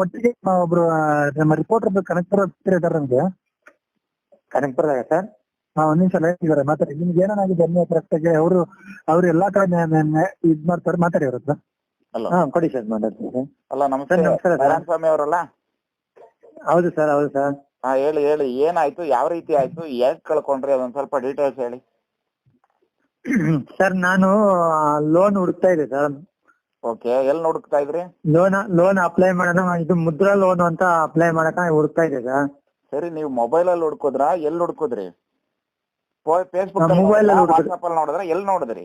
ಒಟ್ಟಿಗೆ ಒಬ್ರು ನಮ್ಮ ರಿಪೋರ್ಟರ್ ಕನೆಕ್ಟರ್ ಇದಾರೆ ನಮ್ಗೆ. ಕನಕಪುರದಾಗ ಸರ್? ಒಂದ್ ನಿಮಿಷ ಲೈನ್ ಇದಾರೆ, ಮಾತಾಡಿ. ನಿಮ್ಗೆ ಏನಾಗಿದೆ ಕರೆಕ್ಟ್ ಆಗಿ ಅವ್ರು ಎಲ್ಲಾ ಕಡೆ ಇದ್ ಮಾಡ್ತಾರೆ, ಮಾತಾಡಿ ಅವ್ರ ಹತ್ರ. ಹಾ ಕೊಡಿ ಸರ್, ಮಾತಾಡ್ತೀನಿ ಸರ್. ಅಲ್ಲ ನಮಸ್ತೆ, ಸ್ವಾಮಿ ಅವರಲ್ಲ? ಹೌದು ಸರ್, ಹೌದು ಸರ್. ಹಾ ಹೇಳಿ ಹೇಳಿ, ಏನಾಯ್ತು, ಯಾವ ರೀತಿ ಆಯ್ತು, ಹೇಗ್ ಕಳ್ಕೊಂಡ್ರಿ, ಅದೊಂದ್ ಸ್ವಲ್ಪ ಡೀಟೇಲ್ಸ್ ಹೇಳಿ. ಸರ್ ನಾನು ಲೋನ್ ಹುಡುಕ್ತಾ ಇದ್ದೆ ಸರ್. ಓಕೆ, ಎಲ್ಲಿ ಹುಡುಕ್ತಾ ಇದ್ರಿ? ಲೋನ್ ಅಪ್ಲೈ ಮಾಡೋಣ, ಇದು ಮುದ್ರಾ ಲೋನ್ ಅಂತ ಅಪ್ಲೈ ಮಾಡಕ ಹುಡುಕ್ತಾ ಇದ್ದೆ ಸರ್. ಸರಿ, ನೀವು ಮೊಬೈಲ್ ಅಲ್ಲಿ ಹುಡುಕುದ್ರ, ಎಲ್ಲಿ ಹುಡುಕುದ್ರಿ? ಫೇಸ್ಬುಕ್ ಮೊಬೈಲ್ ಅಲ್ಲಿ ವಾಟ್ಸ್ಆಪ್ ಅಲ್ಲಿ ನೋಡಿದ್ರ, ಎಲ್ಲಿ ನೋಡಿದ್ರಿ?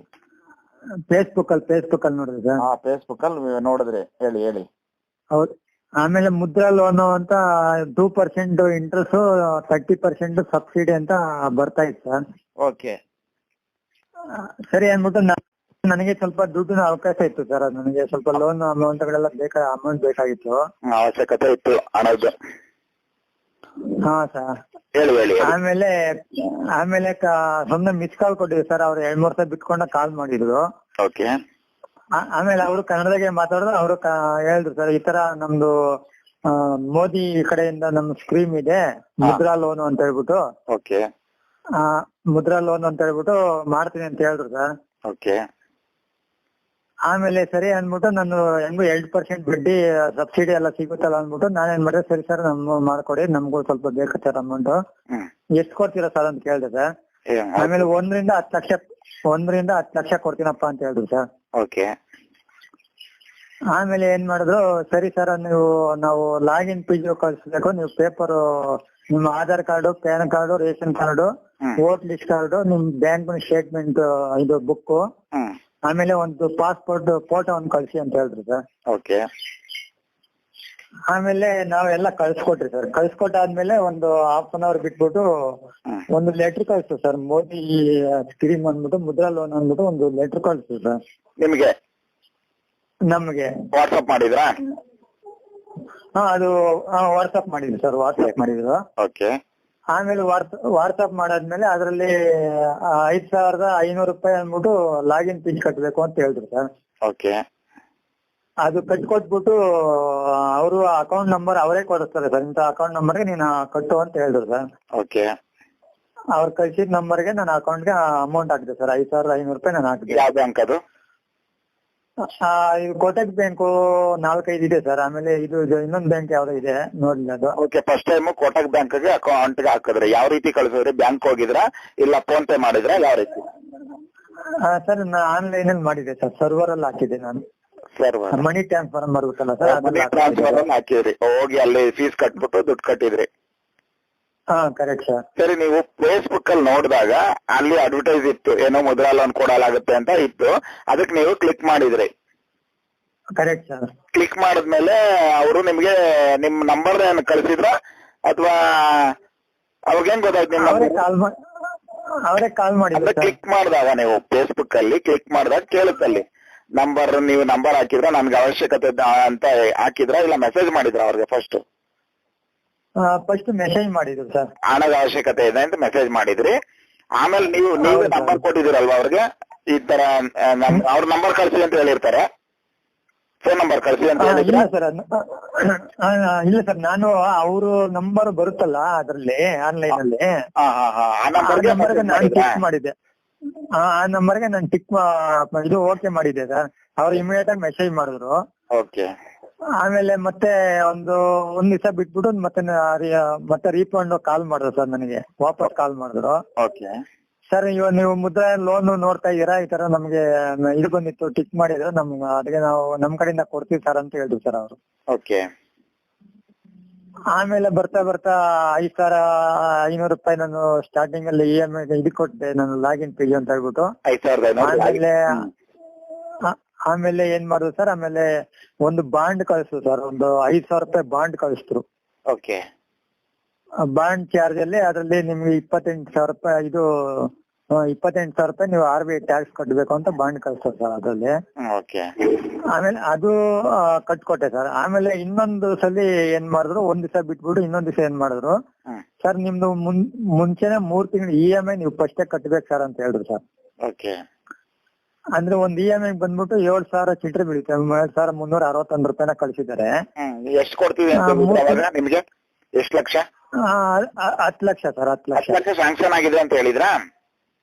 ಫೇಸ್ಬುಕ್ ಅಲ್ಲಿ ನೋಡಿದೆ ಸರ್. ಫೇಸ್ಬುಕ್ ಅಲ್ಲಿ ನೋಡಿದ್ರಿ, ಹೇಳಿ ಹೇಳಿ. ಹೌದು. ಆಮೇಲೆ ಮುದ್ರಾ ಲೋನ್ ಅಂತ 2% ಇಂಟ್ರೆಸ್ಟ್, 30% ಸಬ್ಸಿಡಿ ಅಂತ ಬರ್ತಾ ಇತ್ತು ಸರ್. ಓಕೆ, ಸರಿ ಅಂದ್ಬಿಟ್ಟು ನನಗೆ ಸ್ವಲ್ಪ ದುಡ್ಡಿನ ಅವಕಾಶ ಇತ್ತು ಸರ್. ನನಗೆ ಸ್ವಲ್ಪ ಲೋನ್ ಅಮೌಂಟ್ ಬೇಕಾಗಿತ್ತು. ಅವಶ್ಯಕತೆ ಇತ್ತು ಹಣದ್ದು. ಹಾ ಸರ್. ಹೇಳಿ ಹೇಳಿ. ಆಮೇಲೆ ಸುಮ್ನೆ ಮಿಸ್ ಕಾಲ್ ಕೊಟ್ಟಿದ್ರು ಸರ್. ಅವ್ರು 2-3 ವರ್ಷ ಬಿಟ್ಕೊಂಡ ಕಾಲ್ ಮಾಡಿದ್ರು. ಓಕೆ. ಆಮೇಲೆ ಅವರು ಕನ್ನಡದಾಗೆ ಮಾತಾಡಿದ್ರು. ಅವರು ಹೇಳಿದ್ರು ಸರ್, ಈ ತರ ನಮ್ದು ಮೋದಿ ಕಡೆಯಿಂದ ನಮ್ ಸ್ಕೀಮ್ ಇದೆ, ಮುದ್ರಾ ಲೋನ್ ಅಂತ ಹೇಳ್ಬಿಟ್ಟು. ಓಕೆ. ಮುದ್ರಾ ಲೋನ್ ಅಂತ ಹೇಳ್ಬಿಟ್ಟು ಮಾಡ್ತೀನಿ ಅಂತ ಹೇಳಿದ್ರು ಸರ್. ಓಕೆ. ಆಮೇಲೆ ಸರಿ ಅಂದ್ಬಿಟ್ಟು ನಾನು ಹೆಂಗು 2% ಬಡ್ಡಿ ಸಬ್ಸಿಡಿ ಎಲ್ಲ ಸಿಗುತ್ತಲ್ಲ ಅಂದ್ಬಿಟ್ಟು ನಾನೇನ್ ಮಾಡಿದೆ, ಸರಿ ಸರ್ ನಮ್ಗೂ ಮಾಡ್ಕೊಡಿ, ನಮ್ಗೂ ಸ್ವಲ್ಪ ಬೇಕು ಸರ್ ಅಮೌಂಟ್, ಎಷ್ಟು ಕೊಡ್ತೀರಾ ಸರ್ ಅಂತ ಕೇಳಿದೆ ಸರ್. ಆಮೇಲೆ 1ರಿಂದ 10 ಲಕ್ಷ ಕೊಡ್ತೀನಪ್ಪ ಅಂತ ಹೇಳಿದ್ರು ಸರ್. ಓಕೆ. ಆಮೇಲೆ ಏನ್ ಮಾಡಿದ್ರು, ಸರಿ ಸರ್ ನಾವು ಲಾಗಿನ್ PGO ಕಳಿಸ್ಬೇಕು, ನೀವು ಪೇಪರ್, ನಿಮ್ಮ Aadhaar card, PAN card, ration card, vote list card, ನಿಮ್ ಬ್ಯಾಂಕ್ ಸ್ಟೇಟ್ಮೆಂಟ್ ಇದು ಬುಕ್, ಆಮೇಲೆ ಒಂದು ಪಾಸ್ಪೋರ್ಟ್ ಫೋಟೋ ಒಂದು ಕಳ್ಸಿ ಅಂತ ಹೇಳಿದ್ರು ಸರ್. ಓಕೆ. ಆಮೇಲೆ ನಾವೆಲ್ಲ ಕಳ್ಸ್ಕೊಟ್ರಿ ಸರ್. ಕಳ್ಸ್ಕೊಟ್ಟಾದ್ಮೇಲೆ ಒಂದು 1/2 ಅವರ್ ಬಿಟ್ಬಿಟ್ಟು ಒಂದು ಲೆಟರ್ ಕಳ್ಸ್ತು ಸರ್. ಮೋದಿ ಸ್ಕೀಮ್ ಅಂದ್ಬಿಟ್ಟು, ಮುದ್ರಾ ಲೋನ್ ಅಂದ್ಬಿಟ್ಟು ಒಂದು ಲೆಟರ್ ಕಳ್ಸ್ತು ಸರ್. ನಿಮ್ಗೆ? ನಮ್ಗೆ ವಾಟ್ಸ್ಆಪ್ ಮಾಡಿದ್ರಾ? ಅದು ವಾಟ್ಸ್ಆಪ್ ಮಾಡಿದ್ರು ಸರ್, ವಾಟ್ಸ್ಆಪ್ ಮಾಡಿದ್ರು. ಓಕೆ. ಆಮೇಲೆ ವಾಟ್ಸ್ಆಪ್ ಮಾಡಾದ್ಮೇಲೆ ಅದರಲ್ಲಿ 5,500 ರೂಪಾಯಿ ಅಂದ್ಬಿಟ್ಟು ಲಾಗಿನ್ ಫೀಸ್ ಕಟ್ಬೇಕು ಅಂತ ಹೇಳಿದ್ರು ಸರ್. ಓಕೆ. ಅದು ಕಟ್ಕೊಟ್ಬಿಟ್ಟು ಅವರು ಅಕೌಂಟ್ ನಂಬರ್ ಅವರೇ ಕೊಡಿಸ್ತಾರೆ ಸರ್. ಇಂತ ಅಕೌಂಟ್ ನಂಬರ್ಗೆ ನೀನು ಕಟ್ಟು ಅಂತ ಹೇಳಿದ್ರು ಸರ್. ಓಕೆ. ಅವ್ರು ಕಳ್ಸಿದ ನಂಬರ್ಗೆ ನನ್ನ ಅಕೌಂಟ್ಗೆ ಅಮೌಂಟ್ ಹಾಕಿದೆ ಸರ್. 5,500 ರೂಪಾಯಿ ನಾನು ಹಾಕಿದೆ. ಯಾವ ಬ್ಯಾಂಕ್ ಅದು? ಇದು ಕೋಟಕ್ ಬ್ಯಾಂಕು 4-5 ಇದೆ ಸರ್. ಆಮೇಲೆ ಇದು ಇನ್ನೊಂದು ಬ್ಯಾಂಕ್ ಯಾವ್ದೋ ಇದೆ, ನೋಡ್ಲಿಲ್ಲ ಅದು. Okay, first time Kotak bank ಗೆ ಅಕೌಂಟ್ ಗೆ ಹಾಕಿದ್ರೆ ಯಾವ ರೀತಿ ಕಳಿಸಿದ್ರಿ? ಬ್ಯಾಂಕ್ ಹೋಗಿದ್ರಾ ಇಲ್ಲ ಫೋನ್ ಪೇ ಮಾಡಿದ್ರಾ, ಯಾವ ರೀತಿ? ಸರ್ ನಾನು ಆನ್ಲೈನ್ ಅಲ್ಲಿ ಮಾಡಿದೆ ಸರ್, ಸರ್ವರ್ ಅಲ್ಲಿ ಹಾಕಿದೆ ನಾನು. ಸರ್ವರ್ ಮನಿ ಟ್ರಾನ್ಸ್ಫರ್ ಬರುತ್ತಲ್ಲ ಸರ್, ಮನಿ ಟ್ರಾನ್ಸ್ಫರ್ ಅಲ್ಲಿ ಹಾಕಿದ್ರಿ. ಹೋಗಿ ಅಲ್ಲಿ ಫೀಸ್ ಕಟ್ಬಿಟ್ಟು ದುಡ್ಡು ಕಟ್ಟಿದ್ರಿ. Correct sir. ಸರಿ, ನೀವು ಫೇಸ್ಬುಕ್ ಅಲ್ಲಿ ನೋಡಿದಾಗ ಅಲ್ಲಿ ಅಡ್ವರ್ಟೈಸ್ ಇತ್ತು, ಏನೋ ಮುದ್ರಾ ಲೋನ್ ಕೊಡಲಾಗುತ್ತೆ ಅಂತ ಇತ್ತು, ಅದಕ್ಕೆ ನೀವು ಕ್ಲಿಕ್ ಮಾಡಿದ್ರಿ. Correct sir. ಕ್ಲಿಕ್ ಮಾಡಿದ್ಮೇಲೆ ಅವರು ನಿಮ್ಗೆ ನಿಮ್ ನಂಬರ್ ಕಳಿಸಿದ್ರ ಅಥವಾ ಅವಾಗೇನ್ ಗೊತ್ತಾಯ್ತು? ನಿಮ್ ಅವರೇ ಕಾಲ್ ಮಾಡಿದ್ರು. ಕ್ಲಿಕ್ ಮಾಡಿದಾಗ ನೀವು ಫೇಸ್ಬುಕ್ ಅಲ್ಲಿ ಕ್ಲಿಕ್ ಮಾಡಿದಾಗ ಕೇಳುತ್ತಲ್ಲಿ ನಂಬರ್, ನೀವು ನಂಬರ್ ಹಾಕಿದ್ರ, ನನ್ಗೆ ಅವಶ್ಯಕತೆ ಅಂತ ಹಾಕಿದ್ರ ಇಲ್ಲ ಮೆಸೇಜ್ ಮಾಡಿದ್ರ ಅವ್ರಿಗೆ? ಫಸ್ಟ್ ಮೆಸೇಜ್ ಮಾಡಿದ್ರು ಸರ್. ಹಣದ ಅವಶ್ಯಕತೆ ಇದೆ ಅಂತ ಮೆಸೇಜ್ ಮಾಡಿದ್ರಿ. ಆಮೇಲೆ ನೀವು ನಂಬರ್ ಕೊಟ್ಟಿದ್ದೀರಲ್ವಾ ಅವ್ರಿಗೆ, ಈ ತರ ಅವ್ರ ನಂಬರ್ ಕಳ್ಸಿ ಅಂತ ಹೇಳಿರ್ತಾರೆ, ಫೋನ್ ನಂಬರ್ ಕಳ್ಸಿ ಅಂತ ಹೇಳಿದ್ರೆ? ಇಲ್ಲ ಸರ್, ನಾನು ಅವರು ನಂಬರ್ ಬರುತ್ತಲ್ಲ ಅದ್ರಲ್ಲಿ ಆನ್ಲೈನ್ ಅಲ್ಲಿ, ಆ ನಂಬರ್ಗೆ ನಾನು ಟಿಕ್ ಮಾಡಿದ್ದೆ. ಆ ನಂಬರ್ಗೆ ನಾನು ಟಿಕ್ ಇದು ಓಕೆ ಮಾಡಿದ್ದೆ ಸರ್. ಅವ್ರು ಇಮಿಡಿಯೇಟ್ ಆಗಿ ಮೆಸೇಜ್ ಮಾಡಿದ್ರು. ಓಕೆ. ಆಮೇಲೆ ಮತ್ತೆ ಒಂದ್ ದಿವಸ ಬಿಟ್ಬಿಟ್ಟು ಮತ್ತೆ ರೀಫಂಡ್ ಕಾಲ್ ಮಾಡಿದ್ರು ಸರ್, ನನಗೆ ವಾಪಸ್ ಕಾಲ್ ಮಾಡಿದ್ರು. ಓಕೆ. ಸರ್ ಇವಾಗ ನೀವು ಮುದ್ರಾ ಲೋನ್ ನೋಡ್ತಾ ಇದೀರಾ, ಈ ತರ ನಮ್ಗೆ ಇದು ಬಂದಿತ್ತು, ಟಿಕ್ ಮಾಡಿದ್ರೆ ಅದಕ್ಕೆ ನಾವು ನಮ್ ಕಡೆಯಿಂದ ಕೊಡ್ತೀವಿ ಸರ್ ಅಂತ ಹೇಳಿದ್ರು ಸರ್ ಅವರು. ಓಕೆ. ಆಮೇಲೆ ಬರ್ತಾ 5,500 ರೂಪಾಯಿ ನಾನು ಸ್ಟಾರ್ಟಿಂಗ್ ಅಲ್ಲಿ EMI ಇದು ಕೊಟ್ಟೆ, ನಾನು ಲಾಗಿನ್ ಫೀಸ್ ಅಂತ ಹೇಳ್ಬಿಟ್ಟು. ಆಮೇಲೆ ಏನ್ ಮಾಡಿದ್ರು ಸರ್, ಆಮೇಲೆ ಒಂದು ಬಾಂಡ್ ಕಳಿಸ್ತು ಸರ್, ಒಂದು 5,000 ರೂಪಾಯಿ ಬಾಂಡ್ ಕಳಿಸಿದ್ರು. ಓಕೆ. ಬಾಂಡ್ ಚಾರ್ಜ್ ಅಲ್ಲಿ ಅದ್ರಲ್ಲಿ ನಿಮ್ಗೆ 28,000 ರೂಪಾಯಿ ಇದು 28,000 ರೂಪಾಯಿ ನೀವು RBI ಟ್ಯಾಕ್ಸ್ ಕಟ್ಟಬೇಕು ಅಂತ ಬಾಂಡ್ ಕಳಿಸ್ತಾರೆ ಸರ್ ಅದ್ರಲ್ಲಿ. ಆಮೇಲೆ ಅದು ಕಟ್ಕೊಟ್ಟೆ ಸರ್. ಆಮೇಲೆ ಇನ್ನೊಂದು ಸಲ ಏನ್ ಮಾಡಿದ್ರು, ಒಂದ್ ದಿವಸ ಬಿಟ್ಬಿಟ್ಟು ಇನ್ನೊಂದ್ ದಿವಸ ಏನ್ ಮಾಡಿದ್ರು ಸರ್, ನಿಮ್ದು ಮುಂಚೆನೆ 3 ತಿಂಗಳು EMI ನೀವು ಫಸ್ಟೇ ಕಟ್ಬೇಕು ಸರ್ ಅಂತ ಹೇಳಿದ್ರು ಸರ್. ಅಂದ್ರೆ ಒಂದ್ EMI ಬಂದ್ಬಿಟ್ಟು 7,000 ಚಿಲ್ಲರೆ ಬೀಳುತ್ತೆ. 7,361 ರೂಪಾಯಿನ ಕಳ್ಸಿದ್ದಾರೆ. ಎಷ್ಟು ಕೊಡ್ತೀವಿ ಅಂತ ಹೇಳಿದ್ರು ಅವಾಗ ನಿಮ್ಗೆ? ಎಷ್ಟು ಲಕ್ಷ? 10 ಲಕ್ಷ ಸರ್. 10 ಲಕ್ಷ. 10 ಲಕ್ಷ ಸ್ಯಾಂಕ್ಷನ್ ಆಗಿದೆ ಅಂತ ಹೇಳಿದ್ರಾ?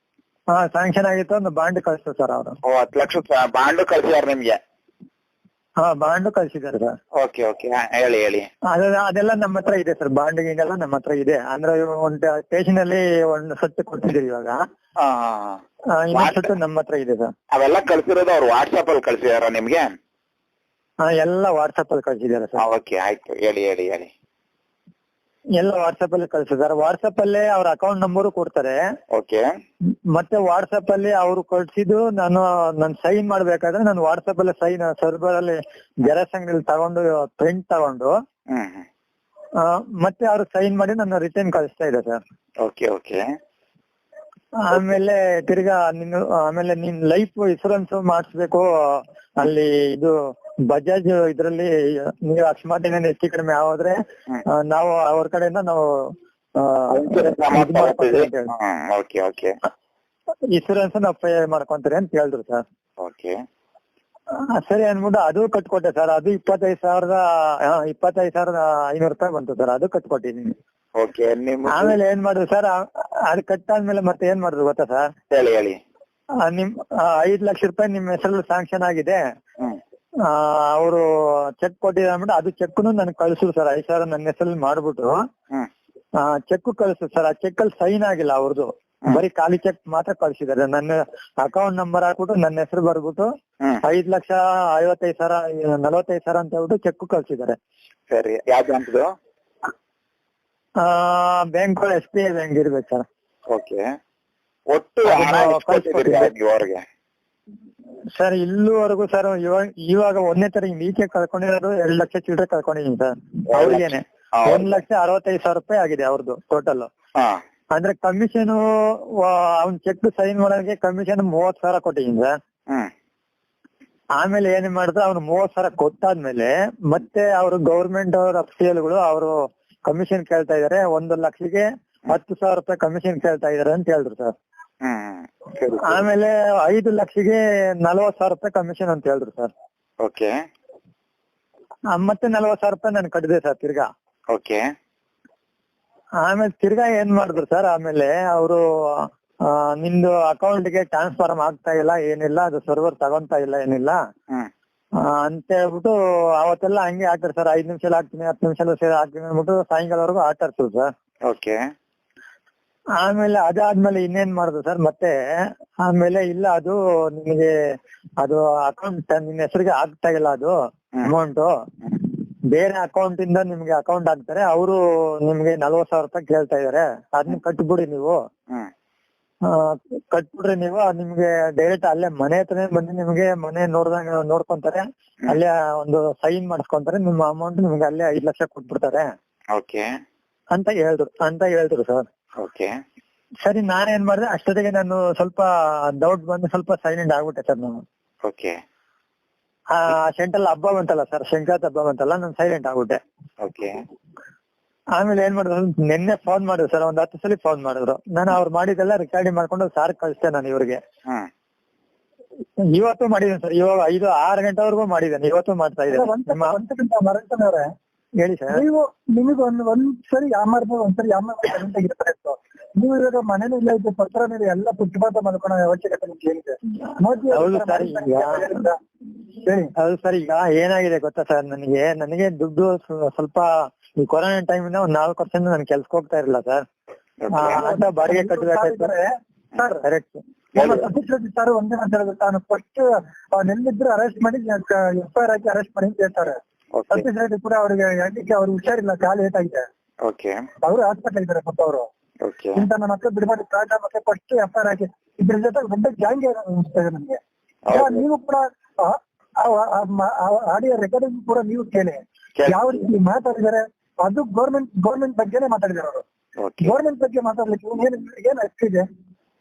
ಸ್ಯಾಂಕ್ಷನ್ ಆಗಿತ್ತು, ಒಂದು ಬಾಂಡ್ ಕಳ್ಸಿದ್ರು ಸರ್ ಅವರು. 10 ಲಕ್ಷ ಬಾಂಡ್ ಕಳ್ಸಿದಾರೆ ನಿಮ್ಗೆ? ಬಾಂಡ್ ಕಳ್ಸಿದ್ದಾರೆ ಸರ್. ಓಕೆ ಓಕೆ, ಹೇಳಿ. ಅದೆಲ್ಲ ನಮ್ಮ ಹತ್ರ ಇದೆ ಸರ್, ಬಾಂಡ್ ಗೀಂಡೆಲ್ಲ ನಮ್ಮ ಹತ್ರ ಇದೆ. ಅಂದ್ರೆ ಒಂದು ಸ್ಟೇಷನ್ ಅಲ್ಲಿ ಒಂದು ಸತ್ತು ಕೊಟ್ಟಿದ್ದೀರಿ ಇವಾಗ, ಇನ್ನೊಂದು ಸತ್ತು ನಮ್ಮ ಹತ್ರ ಇದೆ ಸರ್. ಅವೆಲ್ಲ ಕಳ್ಸಿರೋದು ಅವ್ರು ವಾಟ್ಸ್ಆಪ್ ಅಲ್ಲಿ ಕಳ್ಸಿದಾರ ನಿಮ್ಗೆ? ಎಲ್ಲ ವಾಟ್ಸ್ಆಪ್ ಅಲ್ಲಿ ಕಳ್ಸಿದ್ದಾರೆ ಸರ್. ಓಕೆ ಆಯ್ತು, ಹೇಳಿ. ಎಲ್ಲ ವಾಟ್ಸ್ಆಪ್ ಅಲ್ಲಿ ಕಳ್ಸಿದ್ದಾರೆ. ವಾಟ್ಸ್ಆಪ್ ಅಲ್ಲೇ ಅವ್ರ ಅಕೌಂಟ್ ನಂಬರ್ ಕೊಡ್ತಾರೆ. ಓಕೆ. ಮತ್ತೆ ವಾಟ್ಸ್ಆಪ್ ಅಲ್ಲಿ ಅವ್ರು ಕಳ್ಸಿದ್ದು ನಾನು ಸೈನ್ ಮಾಡ್ಬೇಕಾದ್ರೆ ನಾನು ವಾಟ್ಸ್ಆಪ್ ಅಲ್ಲಿ ಸೈನ್ ಸರ್ವರ್ ಅಲ್ಲಿ ಜೆರಾಕ್ಸ್ ಅಂಗಡಿಯಲ್ಲಿ ತಗೊಂಡು ಪ್ರಿಂಟ್ ತಗೊಂಡು ಮತ್ತೆ ಅವ್ರು ಸೈನ್ ಮಾಡಿ ನನ್ನ ರಿಟರ್ನ್ ಕಳಿಸ್ತಾ ಇದೆ ಸರ್. ಓಕೆ. ಆಮೇಲೆ ತಿರ್ಗಾ ಆಮೇಲೆ ನೀನ್ ಲೈಫ್ ಇನ್ಶೂರೆನ್ಸ್ ಮಾಡಿಸ್ಬೇಕು ಅಲ್ಲಿ, ಇದು ಬಜಾಜ್ ಇದ್ರಲ್ಲಿ ನೀವು ಅಕಸ್ಮಾತ್ ಏನೇನು ಹೆಚ್ಚು ಕಡಿಮೆ ಆದ್ರೆ ನಾವು ಅವ್ರ ಕಡೆಯಿಂದ ನಾವು ಇನ್ಶೂರೆನ್ಸ್ ನಾವು ಪೇ ಮಾಡ್ಕೊಂತೀರಿ ಅಂತ ಹೇಳಿದ್ರು ಸರ್. ಸರಿ ಅನ್ಬಿಟ್ಟು ಅದು ಕಟ್ಕೊಟ್ಟೆ ಸರ್. ಅದು 25,500 ರೂಪಾಯಿ ಬಂತು ಸರ್. ಅದು ಕಟ್ಕೊಟ್ಟಿದ್ದೀನಿ. ಆಮೇಲೆ ಏನ್ ಮಾಡುದು ಸರ್, ಅದು ಕಟ್ಟಾದ್ಮೇಲೆ ಮತ್ತೆ ಏನ್ ಮಾಡುದು ಗೊತ್ತಾ ಸರ್? ಹೇಳಿ. ನಿಮ್ 5 ಲಕ್ಷ ರೂಪಾಯಿ ನಿಮ್ ಹೆಸರಲ್ಲಿ ಸ್ಯಾಂಕ್ಷನ್ ಆಗಿದೆ, ಅವರು ಚೆಕ್ ಕೊಟ್ಟಿದ್ದಾರೆ ಅಂದ್ಬಿಟ್ಟು ಅದು ಚೆಕ್ನು ನನ್ಗೆ ಕಳ್ಸಿದ್ರು ಸರ್. 5,000 ನನ್ನ ಹೆಸರಲ್ಲಿ ಮಾಡ್ಬಿಟ್ಟು ಚೆಕ್ ಕಳ್ಸಿದ್ರು ಸರ್. ಆ ಚೆಕ್ ಅಲ್ಲಿ ಸೈನ್ ಆಗಿಲ್ಲ ಅವ್ರದ್ದು, ಬರೀ ಖಾಲಿ ಚೆಕ್ ಮಾತ್ರ ಕಳ್ಸಿದ್ದಾರೆ. ನನ್ನ ಅಕೌಂಟ್ ನಂಬರ್ ಹಾಕ್ಬಿಟ್ಟು ನನ್ನ ಹೆಸರು ಬರ್ಬಿಟ್ಟು 5,55,000 45,000 ಅಂತ ಹೇಳ್ಬಿಟ್ಟು ಚೆಕ್ ಕಳ್ಸಿದ್ದಾರೆ. ಸರಿ, ಯಾವ ಬ್ಯಾಂಕ್ದು? ಬ್ಯಾಂಕ್ SBI ಬ್ಯಾಂಕ್ ಇರ್ಬೇಕು ಸರ್. ಓಕೆ. ಒಟ್ಟು ಅವ್ರಿಗೆ ಸರ್ ಇಲ್ಲಿವರೆಗೂ ಸರ್ ಇವಾಗ 1ನೇ ತಾರೀಕು ಈಚೆ ಕಳ್ಕೊಂಡಿರೋದು 2 ಲಕ್ಷ ಚಿಲ್ಲರೆ ಕಳ್ಕೊಂಡಿದೀನಿ ಸರ್. ಅವ್ರಿಗೇನೆ 1,65,000 ರೂಪಾಯಿ ಆಗಿದೆ ಅವ್ರದ್ದು ಟೋಟಲ್. ಅಂದ್ರೆ ಕಮಿಷನ್ ಅವ್ನ್ ಚೆಕ್ ಸೈನ್ ಮಾಡೋಕೆ ಕಮಿಷನ್ 30,000 ಕೊಟ್ಟಿದ್ದೀನಿ ಸರ್. ಆಮೇಲೆ ಏನ್ ಮಾಡಿದ್ರೆ ಅವ್ನು 30,000 ಕೊಟ್ಟಾದ್ಮೇಲೆ ಮತ್ತೆ ಅವರು ಗೌರ್ಮೆಂಟ್ ಅವ್ರ ಅಫಿಷಿಯಲ್ಗಳು ಅವರು ಕಮಿಷನ್ ಕೇಳ್ತಾ ಇದಾರೆ. 1 ಲಕ್ಷಕ್ಕೆ 10,000 ರೂಪಾಯಿ ಕಮಿಷನ್ ಕೇಳ್ತಾ ಇದಾರೆ ಅಂತ ಹೇಳಿದ್ರು ಸರ್. ಆಮೇಲೆ 5 ಲಕ್ಷಕ್ಕೆ 40,000 ರೂಪಾಯಿ ಕಮಿಷನ್ ಅಂತ ಹೇಳಿದ್ರು ಸರ್. ಓಕೆ. ಮತ್ತೆ 40,000 ರೂಪಾಯಿ ನಾನು ಕಟ್ಟಿದೆ ಸರ್ ತಿರ್ಗಾ. ಓಕೆ. ಆಮೇಲೆ ತಿರ್ಗಾ ಏನ್ ಮಾಡಿದ್ರು ಸರ್, ಆಮೇಲೆ ಅವರು ನಿಮ್ದು ಅಕೌಂಟ್ಗೆ ಟ್ರಾನ್ಸ್ಫರ್ ಆಗ್ತಾ ಇಲ್ಲ ಏನಿಲ್ಲ, ಅದು ಸರ್ವರ್ ತಗೊಂತಾ ಇಲ್ಲ ಏನಿಲ್ಲ ಅಂತ ಹೇಳ್ಬಿಟ್ಟು ಅವತ್ತೆಲ್ಲ ಹಂಗೆ ಹಾಕ್ತಾರೆ ಸರ್. 5 ನಿಮಿಷ ಹಾಕ್ತೀನಿ 10 ನಿಮಿಷ ಹಾಕ್ತೀನಿ ಅಂದ್ಬಿಟ್ಟು ಸಾಯಂಕಾಲವರೆಗೂ ಆಟಾಡ್ತು ಸರ್. ಓಕೆ. ಆಮೇಲೆ ಅದಾದ್ಮೇಲೆ ಇನ್ನೇನ್ ಮಾಡುದು ಸರ್, ಮತ್ತೆ ಆಮೇಲೆ ಇಲ್ಲ ಅದು ನಿಮಗೆ ಅದು ಅಕೌಂಟ್ ನಿನ್ನ ಹೆಸರಿಗೆ ಆಗ್ತಾ ಇಲ್ಲ, ಅದು ಅಮೌಂಟ್ ಬೇರೆ ಅಕೌಂಟ್ ಇಂದ ನಿಮ್ಗೆ ಅಕೌಂಟ್ ಹಾಕ್ತಾರೆ, ಅವರು ನಿಮ್ಗೆ 40,000 ರೂಪಾಯಿ ಕೇಳ್ತಾ ಇದಾರೆ, ಅದನ್ನ ಕಟ್ಬಿಡಿ ನೀವು. ಕಟ್ಬಿಡ್ರಿ ನೀವು, ನಿಮ್ಗೆ ಡೈರೆಕ್ಟ್ ಅಲ್ಲೇ ಮನೆ ಹತ್ರನೇ ಬಂದು ನಿಮ್ಗೆ ಮನೆ ನೋಡ್ಕೊಂತಾರೆ, ಅಲ್ಲೇ ಒಂದು ಸೈನ್ ಮಾಡಿಸ್ಕೊಂತಾರೆ, ನಿಮ್ಮ ಅಮೌಂಟ್ ನಿಮ್ಗೆ ಅಲ್ಲೇ 5 ಲಕ್ಷ ಕೊಟ್ಬಿಡ್ತಾರೆ ಅಂತ ಹೇಳಿದ್ರು ಸರ್. ಸರಿ, ನಾನೇನ್ ಮಾಡಿದೆ ಅಷ್ಟೊತ್ತಿಗೆ ನಾನು ಸ್ವಲ್ಪ ಡೌಟ್ ಬಂದು ಸ್ವಲ್ಪ ಸೈಲೆಂಟ್ ಆಗ್ಬಿಟ್ಟೆ ಸರ್ ನಾನು. ಸೆಂಟ್ರಲ್ ಹಬ್ಬ ಬಂತಲ್ಲ ಸರ್, ಸಂಕ್ರಾಂತಿ ಹಬ್ಬ ಬಂತಲ್ಲ, ನಾನು ಸೈಲೆಂಟ್ ಆಗ್ಬಿಟ್ಟೆ. ಆಮೇಲೆ ಏನ್ ಮಾಡಿದ್ರು, ನಿನ್ನೆ ಫೋನ್ ಮಾಡಿದ್ರು ಸರ್, 10 ಸಲ ಫೋನ್ ಮಾಡಿದ್ರು. ನಾನು ಅವ್ರು ಮಾಡಿದೆಲ್ಲ ರೆಕಾರ್ಡಿಂಗ್ ಮಾಡ್ಕೊಂಡು ಸಾರ್ ಕಳಿಸ್ತೇನೆ ನಾನು ಇವ್ರಿಗೆ. ಇವತ್ತು ಮಾಡಿದ್ದೀನಿ ಸರ್, ಇವಾಗ 5-6 ಗಂಟೆವರೆಗೂ ಮಾಡಿದ್ದೇನೆ, ಇವತ್ತು ಮಾಡ್ತಾ ಇದ್ದೇನೆ. ಹೇಳಿ ಸರ್. ನೀವು ನಿಮಗೆ ಒಂದ್ಸರಿ ಒಂದ್ಸರಿ ಆಗಿರ್ತಾರೆ. ನೀವು ಇವಾಗ ಮನೇಲಿ ಇಲ್ಲ ಇದ್ದು ಪತ್ರ ಮೇಲೆ ಎಲ್ಲ ಪುಟ್ಟಪಾತ ಮಾಡ್ಕೊಳ್ಳೋ ಅವಶ್ಯಕತೆ ನಿಮ್ಗೆ ಏನಿದೆ? ಹೌದು ಸರ್, ಈಗ ಏನಾಗಿದೆ ಗೊತ್ತಾ ಸರ್, ನನಗೆ ದುಡ್ಡು ಸ್ವಲ್ಪ ಈ ಕೊರೋನಾ ಟೈಮ್ ಇಂದ 4 ವರ್ಷದಿಂದ ನಾನು ಕೆಲ್ಸಕ್ಕೆ ಹೋಗ್ತಾ ಇರಲಿಲ್ಲ ಸರ್. ಬಾಡಿಗೆ ಕಟ್ಟಬೇಕಾಯ್ತಾರೆ. ಸರ್ ಒಂದೇ ಮಾತಾಡೋದು, ನಾನು ಫಸ್ಟ್ ನೆಲ್ಲಿದ್ರು ಅರೆಸ್ಟ್ ಮಾಡಿ FIR ಹಾಕಿ ಅರೆಸ್ಟ್ ಮಾಡಿ ಅಂತ ಹೇಳ್ತಾರೆ. ಸತೀಶ್ ಕೂಡ ಅವ್ರಿಗೆ ಅವ್ರಿಗೆ ಹುಷಾರಿಲ್ಲ, ಕಾಲು ಏಟಾಗಿದೆ, ಅವರು ಹಾಸ್ಪಿಟಲ್ ಇದ್ದಾರೆ ಪಾಪ ಅವರು. ಇಂತ ನನ್ನ ಮಕ್ಕಳು ಬಿಡಬಾರ್ದು ಪ್ರಾಣ ಮತ್ತೆ ಫಸ್ಟ್ FIR ಹಾಕಿ ಇದ್ರ ಜೊತೆ ದೊಡ್ಡ ಜಾಂಗ್ ಅನಿಸ್ತದೆ ನಮ್ಗೆ. ನೀವು ಕೂಡ ಆಡಿಯೋ ರೆಕಾರ್ಡಿಂಗ್ ಕೂಡ ನೀವು ಕೇಳಿ ಯಾವ ರೀತಿ ಮಾತಾಡಿದ್ದಾರೆ. ಅದು ಗೌರ್ಮೆಂಟ್ ಬಗ್ಗೆನೇ ಮಾತಾಡಿದಾರೆ ಅವರು. ಗೌರ್ಮೆಂಟ್ ಬಗ್ಗೆ ಮಾತಾಡ್ಲಿಕ್ಕೆ ಏನ್ ಅಷ್ಟಿದೆ?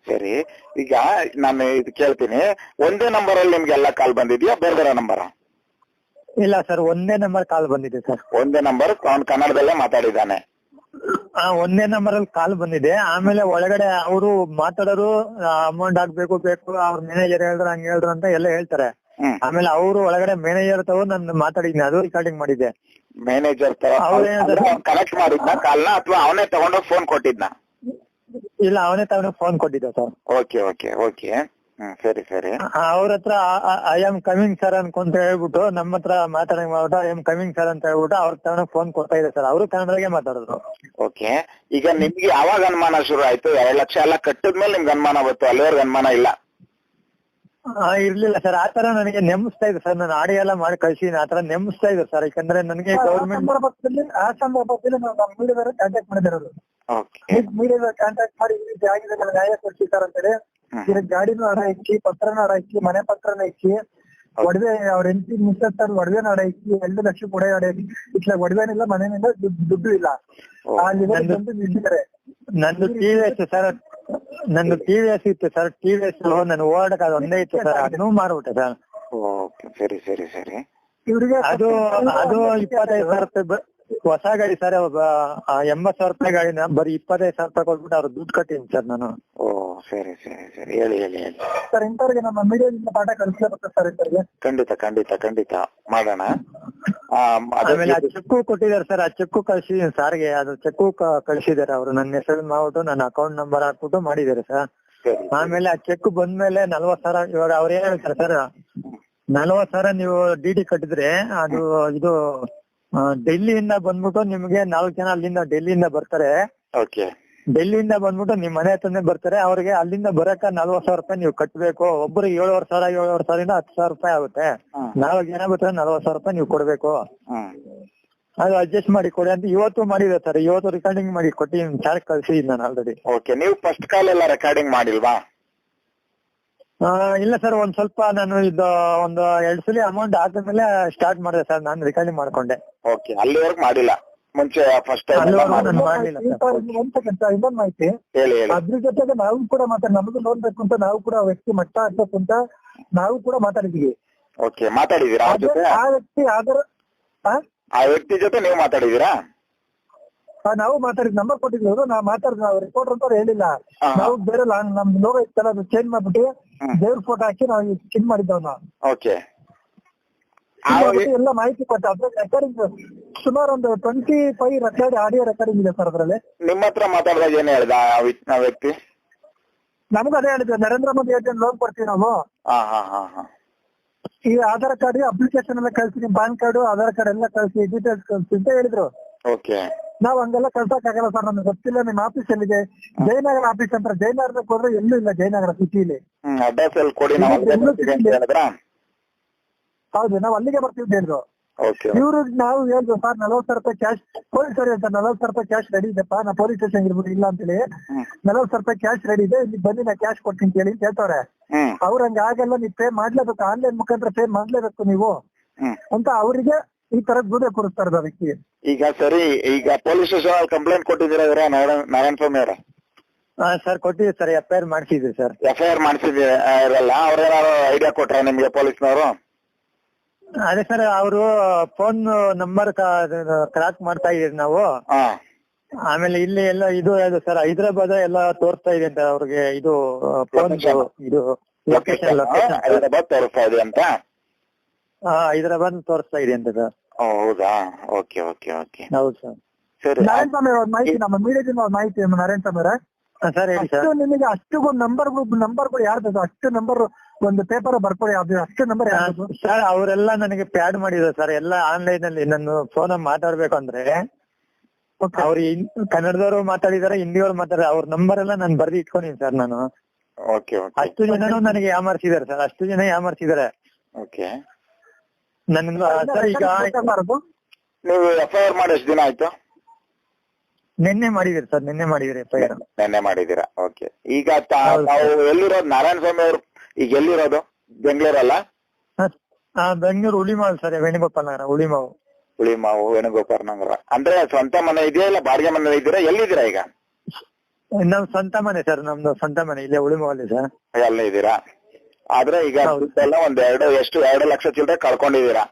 ಸರಿ, ಈಗ ನಾನು ಇದು ಕೇಳ್ತೀನಿ, ಒಂದೇ ನಂಬರ್ ಅಲ್ಲಿ ನಿಮ್ಗೆ ಎಲ್ಲ ಕಾಲ್ ಬಂದಿದ್ಯಾ, ಬೇರೆ ಬೇರೆ ನಂಬರ್? ಇಲ್ಲ ಸರ್, ಒಂದೇ ನಂಬರ್ ಕಾಲ್ ಬಂದಿದೆ ಸರ್. ಒಂದೇ ನಂಬರ್, ಅವ್ನು ಕನ್ನಡದಲ್ಲೇ ಮಾತಾಡಿದ್ದಾನೆ. ಒಂದೇ ನಂಬರ್ ಅಲ್ಲಿ ಕಾಲ್ ಬಂದಿದೆ. ಆಮೇಲೆ ಒಳಗಡೆ ಅವರು ಮಾತಾಡೋರು ಅಮೌಂಟ್ ಹಾಕ್ಬೇಕು ಬೇಕು, ಅವ್ರ ಮ್ಯಾನೇಜರ್ ಹೇಳಿದ್ರು ಹಂಗ ಹೇಳಿದ್ರು ಅಂತ ಎಲ್ಲ ಹೇಳ್ತಾರೆ. ಆಮೇಲೆ ಅವರು ಒಳಗಡೆ ಮ್ಯಾನೇಜರ್ ತಗೋ ನಾನು ಮಾತಾಡಿದ್ನಿ, ಅದು ರೆಕಾರ್ಡಿಂಗ್ ಮಾಡಿದ್ದೆ. ಮ್ಯಾನೇಜರ್ ಕನೆಕ್ಟ್ ಮಾಡಿದ್ನ ಕಾಲ್ನ ಅಥವಾ ಅವನೇ ತಗೊಂಡೋಗಿ ಫೋನ್ ಕೊಟ್ಟಿದ್ನ? ಇಲ್ಲ, ಅವನೇ ತಗೊಂಡು ಫೋನ್ ಕೊಟ್ಟಿದ್ದ ಸರ್. ಓಕೆ ಓಕೆ ಓಕೆ, ಸರಿ ಸರಿ. ಅವ್ರ ಹತ್ರ ಐ ಆಮ್ ಕಮಿಂಗ್ ಸರ್ ಅನ್ಕೊಂತ ಹೇಳ್ಬಿಟ್ಟು ನಮ್ಮ ಹತ್ರ ಮಾತಾಡಂಗ್ ಮಾಡ್ಬಿಟ್ಟು ಐ ಆಮ್ ಕಮಿಂಗ್ ಸರ್ ಅಂತ ಹೇಳ್ಬಿಟ್ಟು ಅವ್ರ ತಗೊಂಡು ಫೋನ್ ಕೊಡ್ತಾ ಇದೆ ಸರ್. ಅವರು ಕನ್ನಡದಾಗೆ ಮಾತಾಡಿದ್ರು. ಓಕೆ, ಈಗ ನಿಮ್ಗೆ ಯಾವಾಗ ಅನುಮಾನ ಶುರು ಆಯ್ತು? 2 ಲಕ್ಷ ಎಲ್ಲ ಕಟ್ಟಿದ್ಮೇಲೆ ನಿಮ್ಗೆ ಅನುಮಾನ ಬಂತು, ಅಲ್ಲಿವರೆಗೆ ಅನುಮಾನ ಇಲ್ಲ? ಇರ್ಲಿಲ್ಲ ಸರ್, ಆತರ ನನಗೆ ನೆಮ್ಸ್ತಾ ಇದೆ ಸರ್. ನಾನು ಆಡಿಯೋ ಎಲ್ಲ ಮಾಡಿ ಕಳ್ಸಿದೀನಿ, ಆತರ ನೆಮ್ಸ್ತಾ ಇದೆ ಸರ್. ಯಾಕಂದ್ರೆ ನನಗೆ ಗೌರ್ಮೆಂಟ್ ಆ ಸಂದರ್ಭದಲ್ಲಿ ನಾವು ನಮ್ಮ ಮೀಡಿಯಾದವ್ರ ಕಾಂಟ್ಯಾಕ್ಟ್ ಮಾಡಿದಿರೋದು. ಮೀಡಿಯಾದವ್ರ ಕಾಂಟ್ಯಾಕ್ಟ್ ಮಾಡಿ ಈ ರೀತಿ ಆಗಿದೆ, ನಮ್ಗೆ ನ್ಯಾಯ ಕೊಡ್ಸಿ ಸರ್ ಅಂತೇಳಿ. ಈಗ ಗಾಡಿನೂ ಅಡ ಇಕ್ಕಿ, ಪತ್ರನೂ ಅಡ ಇಕ್ಕಿ, ಮನೆ ಪತ್ರನ ಇಕ್ಕಿ, ಒಡವೆ ಅವ್ರ ಹೆಂಡತಿ ಮಿಸ್ಟರ್ ಒಡವೆನ ಅಡ ಇಕ್ಕಿ, 2 ಲಕ್ಷ ಕೂಡ ಅಡ ಇಕ್ಕಿ. ಇಟ್ಲ ಒಡವೆನಿಲ್ಲ, ಮನೆಯಿಂದ ದುಡ್ಡು ಇಲ್ಲ, ಅಲ್ಲಿ ಬಂದು ನಿಂತಿದ್ದಾರೆ. ನಂದು ಟಿವಿಎಸ್ ಸರ್, ನಂದು ಟಿವಿಎಸ್ ಇತ್ತು ಸರ್. ಟಿವಿಎಸ್ ನಾನು ಓಡಾಡಕ್ ಅದು ಒಂದೇ ಇತ್ತು ಸರ್, ಅದನ್ನೂ ಮಾರ್ಬಿಟ್ಟೆ ಸರ್. ಸರಿ ಸರಿ ಸರಿ. ಇವ್ರಿಗೆ ಅದು 25,000 ರೂಪಾಯಿ ಹೊಸ ಗಾಡಿ ಸರ್. 80,000 ರೂಪಾಯಿ ಗಾಡಿನ ಬರೀ 25,000 ರೂಪಾಯಿ ಕೊಟ್ಬಿಟ್ಟು ಅವ್ರು ದುಡ್ಡು ಕಟ್ಟಿನಿ ಸರ್ ನಾನು. ಸರಿ ಸರಿ ಸರಿ, ಹೇಳಿ ಹೇಳಿ ಹೇಳಿ ಸರ್. ಇಂಥವ್ರಿಗೆ ನಮ್ಮ ಮೀಡಿಯಾದಿಂದ ಪಾಠ ಕಲಿಸ್ಲೇಬೇಕು ಸರ್ ಇಂಥವ್ರಿಗೆ. ಖಂಡಿತ ಖಂಡಿತ ಖಂಡಿತ ಮಾಡೋಣ. ಆಮೇಲೆ ಆ ಚೆಕ್ಕು ಕೊಟ್ಟಿದ್ದಾರೆ ಸರ್, ಆ ಚೆಕ್ಕು ಕಳ್ಸಿದೀನಿ ಸಾರ್ಗೆ. ಅದು ಚೆಕ್ಕು ಕಳ್ಸಿದಾರೆ ಅವರು, ನನ್ನ ಹೆಸರು ಮಾಡ್ಬಿಟ್ಟು ನನ್ನ ಅಕೌಂಟ್ ನಂಬರ್ ಹಾಕ್ಬಿಟ್ಟು ಮಾಡಿದ್ದಾರೆ ಸರ್. ಆಮೇಲೆ ಆ ಚೆಕ್ ಬಂದ್ಮೇಲೆ 40,000 ಇವಾಗ ಅವ್ರು ಏನ್ ಹೇಳ್ತಾರೆ ಸರ್, 40,000 ನೀವು ಡಿ ಕಟ್ಟಿದ್ರೆ ಅದು ಇದು ಡೆಲ್ಲಿಯಿಂದ ಬಂದ್ಬಿಟ್ಟು ನಿಮ್ಗೆ 4 ಜನ ಅಲ್ಲಿಂದ ಡೆಲ್ಲಿಯಿಂದ ಬರ್ತಾರೆ. ಡೆಲ್ಲಿಯಿಂದ ಬಂದ್ಬಿಟ್ಟು ನಿಮ್ ಮನೆ ಹತ್ರನೇ ಬರ್ತಾರೆ. ಅವ್ರಿಗೆ ಅಲ್ಲಿಂದ ಬರಕ 40,000 ರೂಪಾಯಿ ನೀವು ಕಟ್ಬೇಕು. ಒಬ್ಬರಿಗೆ 7,500 ಇಂದ 10,000 ರೂಪಾಯಿ ಆಗುತ್ತೆ. 4 ಜನ ಬರ್ತಾರೆ, 40,000 ರೂಪಾಯಿ ನೀವು ಕೊಡ್ಬೇಕು. ಅದು ಅಡ್ಜಸ್ಟ್ ಮಾಡಿ ಕೊಡಿ ಅಂತ ಇವತ್ತು ಮಾಡಿದೆ ಸರ್. ಇವತ್ತು ರೆಕಾರ್ಡಿಂಗ್ ಮಾಡಿ ಕೊಟ್ಟಿ ಚಾರ್ಜ್ ಕಳ್ಸಿದ್ದೀನಿ ನಾನು ಆಲ್ರೆಡಿ. ನೀವು ಫಸ್ಟ್ ಕಾಲ್ ಎಲ್ಲ ರೆಕಾರ್ಡಿಂಗ್ ಮಾಡಿಲ್ವಾ? ಇಲ್ಲ ಸರ್, ಒಂದ್ ಸ್ವಲ್ಪ ನಾನು ಇದು ಒಂದು 2 ಸಲ ಅಮೌಂಟ್ ಹಾಕಿದ್ಮೇಲೆ ಸ್ಟಾರ್ಟ್ ಮಾಡಿದೆ ಸರ್ ನಾನು ರೆಕಾರ್ಡಿಂಗ್ ಮಾಡ್ಕೊಂಡೆ. ಅಲ್ಲಿವರೆಗೂ ಮಾಡಿಲ್ಲ ಮುಂಚೆ ಫಸ್ಟ್ ಟೈಮ್ ನಾನು ಮಾಡ್ಲಿಲ್ಲ ಸರ್. ಇನ್ನೊಂದ್ ಮಾಹಿತಿ, ಅದ್ರ ಜೊತೆಗೆ ನಾವು ಕೂಡ ನಮಗೂ ಲೋನ್ ಬೇಕು ಅಂತ ನಾವು ಕೂಡ ವ್ಯಕ್ತಿ ಮಟ್ಟ ಹಾಕ್ಬೇಕು ಅಂತ ನಾವು ಕೂಡ ಮಾತಾಡಿದೀವಿ. ಮಾತಾಡಿದೀರಾ ಆ ವ್ಯಕ್ತಿ ಆ ವ್ಯಕ್ತಿ ಜೊತೆ ನೀವು ಮಾತಾಡಿದೀರಾ? ನಾವು ಮಾತಾಡಿದ್ ನಂಬರ್ ಕೊಟ್ಟಿದ್ವಿ. ಅವರು ನಾವು ಮಾತಾಡಿದ್ ನಾವು ರಿಪೋರ್ಟರ್ ಅಂತ ಹೇಳಿಲ್ಲ. ನಾವು ಬೇರೆ ನಮ್ದು ಲೋಗೋ ಇತ್ತಲ್ಲ, ಅದು ಚೇಂಜ್ ಮಾಡ್ಬಿಟ್ಟು ದೇವ್ರ ಫೋಟೋ ಹಾಕಿ ನಾವು ಚಿನ್ ಮಾಡಿದ್ದವ್ ನಾವು. ಎಲ್ಲ ಮಾಹಿತಿ ಕೊಟ್ಟ ಅದ್ರ ರೆಕಾರ್ಡಿಂಗ್ ಸುಮಾರು ಒಂದು 25 ರೆಕಾರ್ಡ್ ಆಡಿಯೋ ರೆಕಾರ್ಡಿಂಗ್ ಇದೆ ಸರ್ ಅದ್ರಲ್ಲಿ. ನಿಮ್ಮ ಹತ್ರ ಮಾತಾಡಿದಾಗ ಏನ್ ಹೇಳ್ದ ಆ ವ್ಯಕ್ತಿ? ನಮಗೂ ಅದೇ ಹೇಳಿದ್ವಿ, ನರೇಂದ್ರ ಮೋದಿ ಯೋಜನೆ ಲೋನ್ ಕೊಡ್ತೀವಿ ನಾವು. ಈ ಆಧಾರ್ ಕಾರ್ಡ್ ಅಪ್ಲಿಕೇಶನ್ ಎಲ್ಲ ಕಳ್ಸಿ, ನಿಮ್ ಪಾನ್ ಕಾರ್ಡ್ ಆಧಾರ್ ಕಾರ್ಡ್ ಎಲ್ಲ ಕಳ್ಸಿ, ಡೀಟೇಲ್ಸ್ ಕಳ್ಸಿ ಅಂತ ಹೇಳಿದ್ರು. ನಾವ್ ಹಂಗೆಲ್ಲ ಕಳ್ಸಕ್ ಆಗಲ್ಲ ಸರ್, ನಮ್ಗೆ ಗೊತ್ತಿಲ್ಲ ನಿಮ್ ಆಫೀಸ್ ಎಲ್ಲಿದೆ. ಜಯನಗರ ಆಫೀಸ್ ಅಂತ, ಜಯನಗರಕ್ಕೆ ಹೋದ್ರೆ ಎಲ್ಲೂ ಇಲ್ಲ ಜಯನಗರ ಸಿಟಿಲಿ. ಹೌದು, ನಾವ್ ಅಲ್ಲಿಗೆ ಬರ್ತೀವಿ ಅಂತ ಹೇಳಿದ್ರು. ಇವ್ರು ನಾವು ಹೇಳಿದ್ರು ಸರ್ 40,000 ರೂಪಾಯಿ ಕ್ಯಾಶ್, ಪೊಲೀಸರು ಹೇಳ್ತಾರೆ 40,000 ರೂಪಾಯಿ ಕ್ಯಾಶ್ ರೆಡಿ ಇದೆಪ್ಪ, ನಾ ಪೊಲೀಸ್ ಸ್ಟೇಷನ್ ಇರ್ಬೋದು ಇಲ್ಲ ಅಂತ ಹೇಳಿ. 40,000 ರೂಪಾಯಿ ಕ್ಯಾಶ್ ರೆಡಿ ಇದೆ, ಇಲ್ಲಿ ಬಂದು ನಾ ಕ್ಯಾಶ್ ಕೊಡ್ತೀನಿ ಕೇಳಿ ಅಂತ ಹೇಳ್ತಾರೆ. ಅವ್ರ ಹಂಗ ಆಗಲ್ಲ, ನೀವು ಪೇ ಮಾಡ್ಲೇಬೇಕು, ಆನ್ಲೈನ್ ಮುಖಾಂತರ ಪೇ ಮಾಡ್ಲೇಬೇಕು ನೀವು ಅಂತ ಅವರಿಗೆ ಈ ತರ ದುಡ್ಡು ಕೊಡಿಸ್ತಾರೆ ಅದಕ್ಕೆ. ಈಗ ಸರಿ, ಈಗ ಪೊಲೀಸ್ ಸ್ಟೇಷನ್ ಕಂಪ್ಲೇಂಟ್ ಕೊಟ್ಟಿದ್ದೀರಾ ನಾರಾಯಣ ಸ್ವಾಮಿ ಅವರೇ? ಸರ್ ಕೊಟ್ಟಿದ್ದೀವಿ ಸರ್, FIR ಮಾಡಿಸಿದ್ವಿ ಸರ್. FIR ಮಾಡಿಸಿದಿರಲ್ಲ, ಅವ್ರೇನಾದ್ರು ಐಡಿಯಾ ಕೊಟ್ರ ನಿಮ್ಗೆ ಪೊಲೀಸ್ನವರು? ಅದೇ ಸರ್, ಅವರು ಫೋನ್ ನಂಬರ್ ಕ್ರಾಕ್ ಮಾಡ್ತಾ ಇದೀವಿ ನಾವು. ಆಮೇಲೆ ಇಲ್ಲಿ ಎಲ್ಲ ಇದು ಯಾವ್ದು ಸರ್, ಹೈದರಾಬಾದ್ ಎಲ್ಲ ತೋರಿಸ್ತಾ ಇದೆ ಅಂತ ಅವ್ರಿಗೆ. ಇದು ಫೋನ್ ಇದು ಲೊಕೇಶನ್ ಹೈದರಾಬಾದ್ ತೋರಿಸ್ತಾ ಇದೆ ಅಂತ. ಹೈದರಾಬಾದ್ ತೋರಿಸ್ತಾ ಇದೆ ಅಂತ ಸರ್. ಹೌದಾ? ಓಕೆ ಓಕೆ ಓಕೆ, ಹೌದು ಸರ್. ಸರಿ, ನಾರಾಯಣ ಸ್ವಾಮಿ ಅವ್ರ ಮಾಹಿತಿ, ನಮ್ಮ ಮೀಡಿಯಾದಿಂದ ಮಾಹಿತಿ ನಾರಾಯಣ ಸ್ವಾಮಿ ಅವರ ಸರ್ ಹೇಳಿ ಸರ್. ನಿಮಗೆ ಅಷ್ಟು ನಂಬರ್ಗಳು ಯಾರ್ದು? ಅಷ್ಟು ನಂಬರ್ ಒಂದು ಪೇಪರ್ ಬರ್ಕೊಳ್ಳಿ, ಅಷ್ಟು ನಂಬರ್ ಯಾರ್ದು ಸರ್? ಅವರೆಲ್ಲ ನನಗೆ ಪ್ಯಾಡ್ ಮಾಡಿದ್ರು ಸರ್, ಎಲ್ಲ ಆನ್ಲೈನ್ ಅಲ್ಲಿ. ನಾನು ಫೋನ್ ಮಾತಾಡ್ಬೇಕು ಅಂದ್ರೆ ಅವ್ರು ಕನ್ನಡದವರು ಮಾತಾಡಿದಾರೆ, ಹಿಂದಿಯವ್ರು ಮಾತಾಡಿದಾರೆ. ಅವ್ರ ನಂಬರ್ ಎಲ್ಲ ನಾನು ಬರ್ದು ಇಟ್ಕೊಂಡಿನಿ ಸರ್ ನಾನು. ಅಷ್ಟು ಜನನು ನನಗೆ ಯಾಮಾರ್ಸಿದಾರೆ ಸರ್, ಅಷ್ಟು ಜನ ಯಾಮಾರ್ಸಿದಾರೆ. ನನ್ನ ಸರ್ ಈಗ ನೀವು FIR ಮಾಡಿ ಎಷ್ಟು ದಿನ ಆಯ್ತು? ನಿನ್ನೆ ಮಾಡಿದಿರಿ ಸರ್, ನಿನ್ನೆ ಮಾಡಿದಿರಿ FIR. ನಿನ್ನೆ ಮಾಡಿದೀರಾ? ಓಕೆ. ಈಗ ತಾವು ಎಲ್ಲಿರೋದು? ನಾರಾಯಣ ಸ್ವಾಮಿ ಅವರು ಈಗ ಎಲ್ಲಿರೋದು? ಬೆಂಗಳೂರಲ್ಲ? ಬೆಂಗಳೂರು ಹುಳಿಮಾವು ಸರ್, ವೇಣುಗೋಪಾಲ್ ನಗರ ಹುಳಿಮಾವು. ವೇಣುಗೋಪಾಲ್ ನಗರ ಅಂದ್ರೆ ಸ್ವಂತ ಮನೆ ಇದೆಯಾ ಇಲ್ಲ ಬಾಡಿಗೆ ಮನೆ ಇದ್ದೀರಾ? ಎಲ್ಲಿದ್ದೀರಾ ಈಗ? ನಮ್ ಸ್ವಂತ ಮನೆ ಸರ್, ನಮ್ದು ಸ್ವಂತ ಮನೆ ಇಲ್ಲೇ ಹುಳಿಮಾವಲ್ಲಿ ಸರ್. ಎಲ್ಲ ಇದ್ದೀರಾ? ಆದ್ರೆ ಈಗ ಎಲ್ಲ ಒಂದ್ 2 ಲಕ್ಷ ಚಿಲ್ಲರೆ ಕಳ್ಕೊಂಡಿದೀರಾ?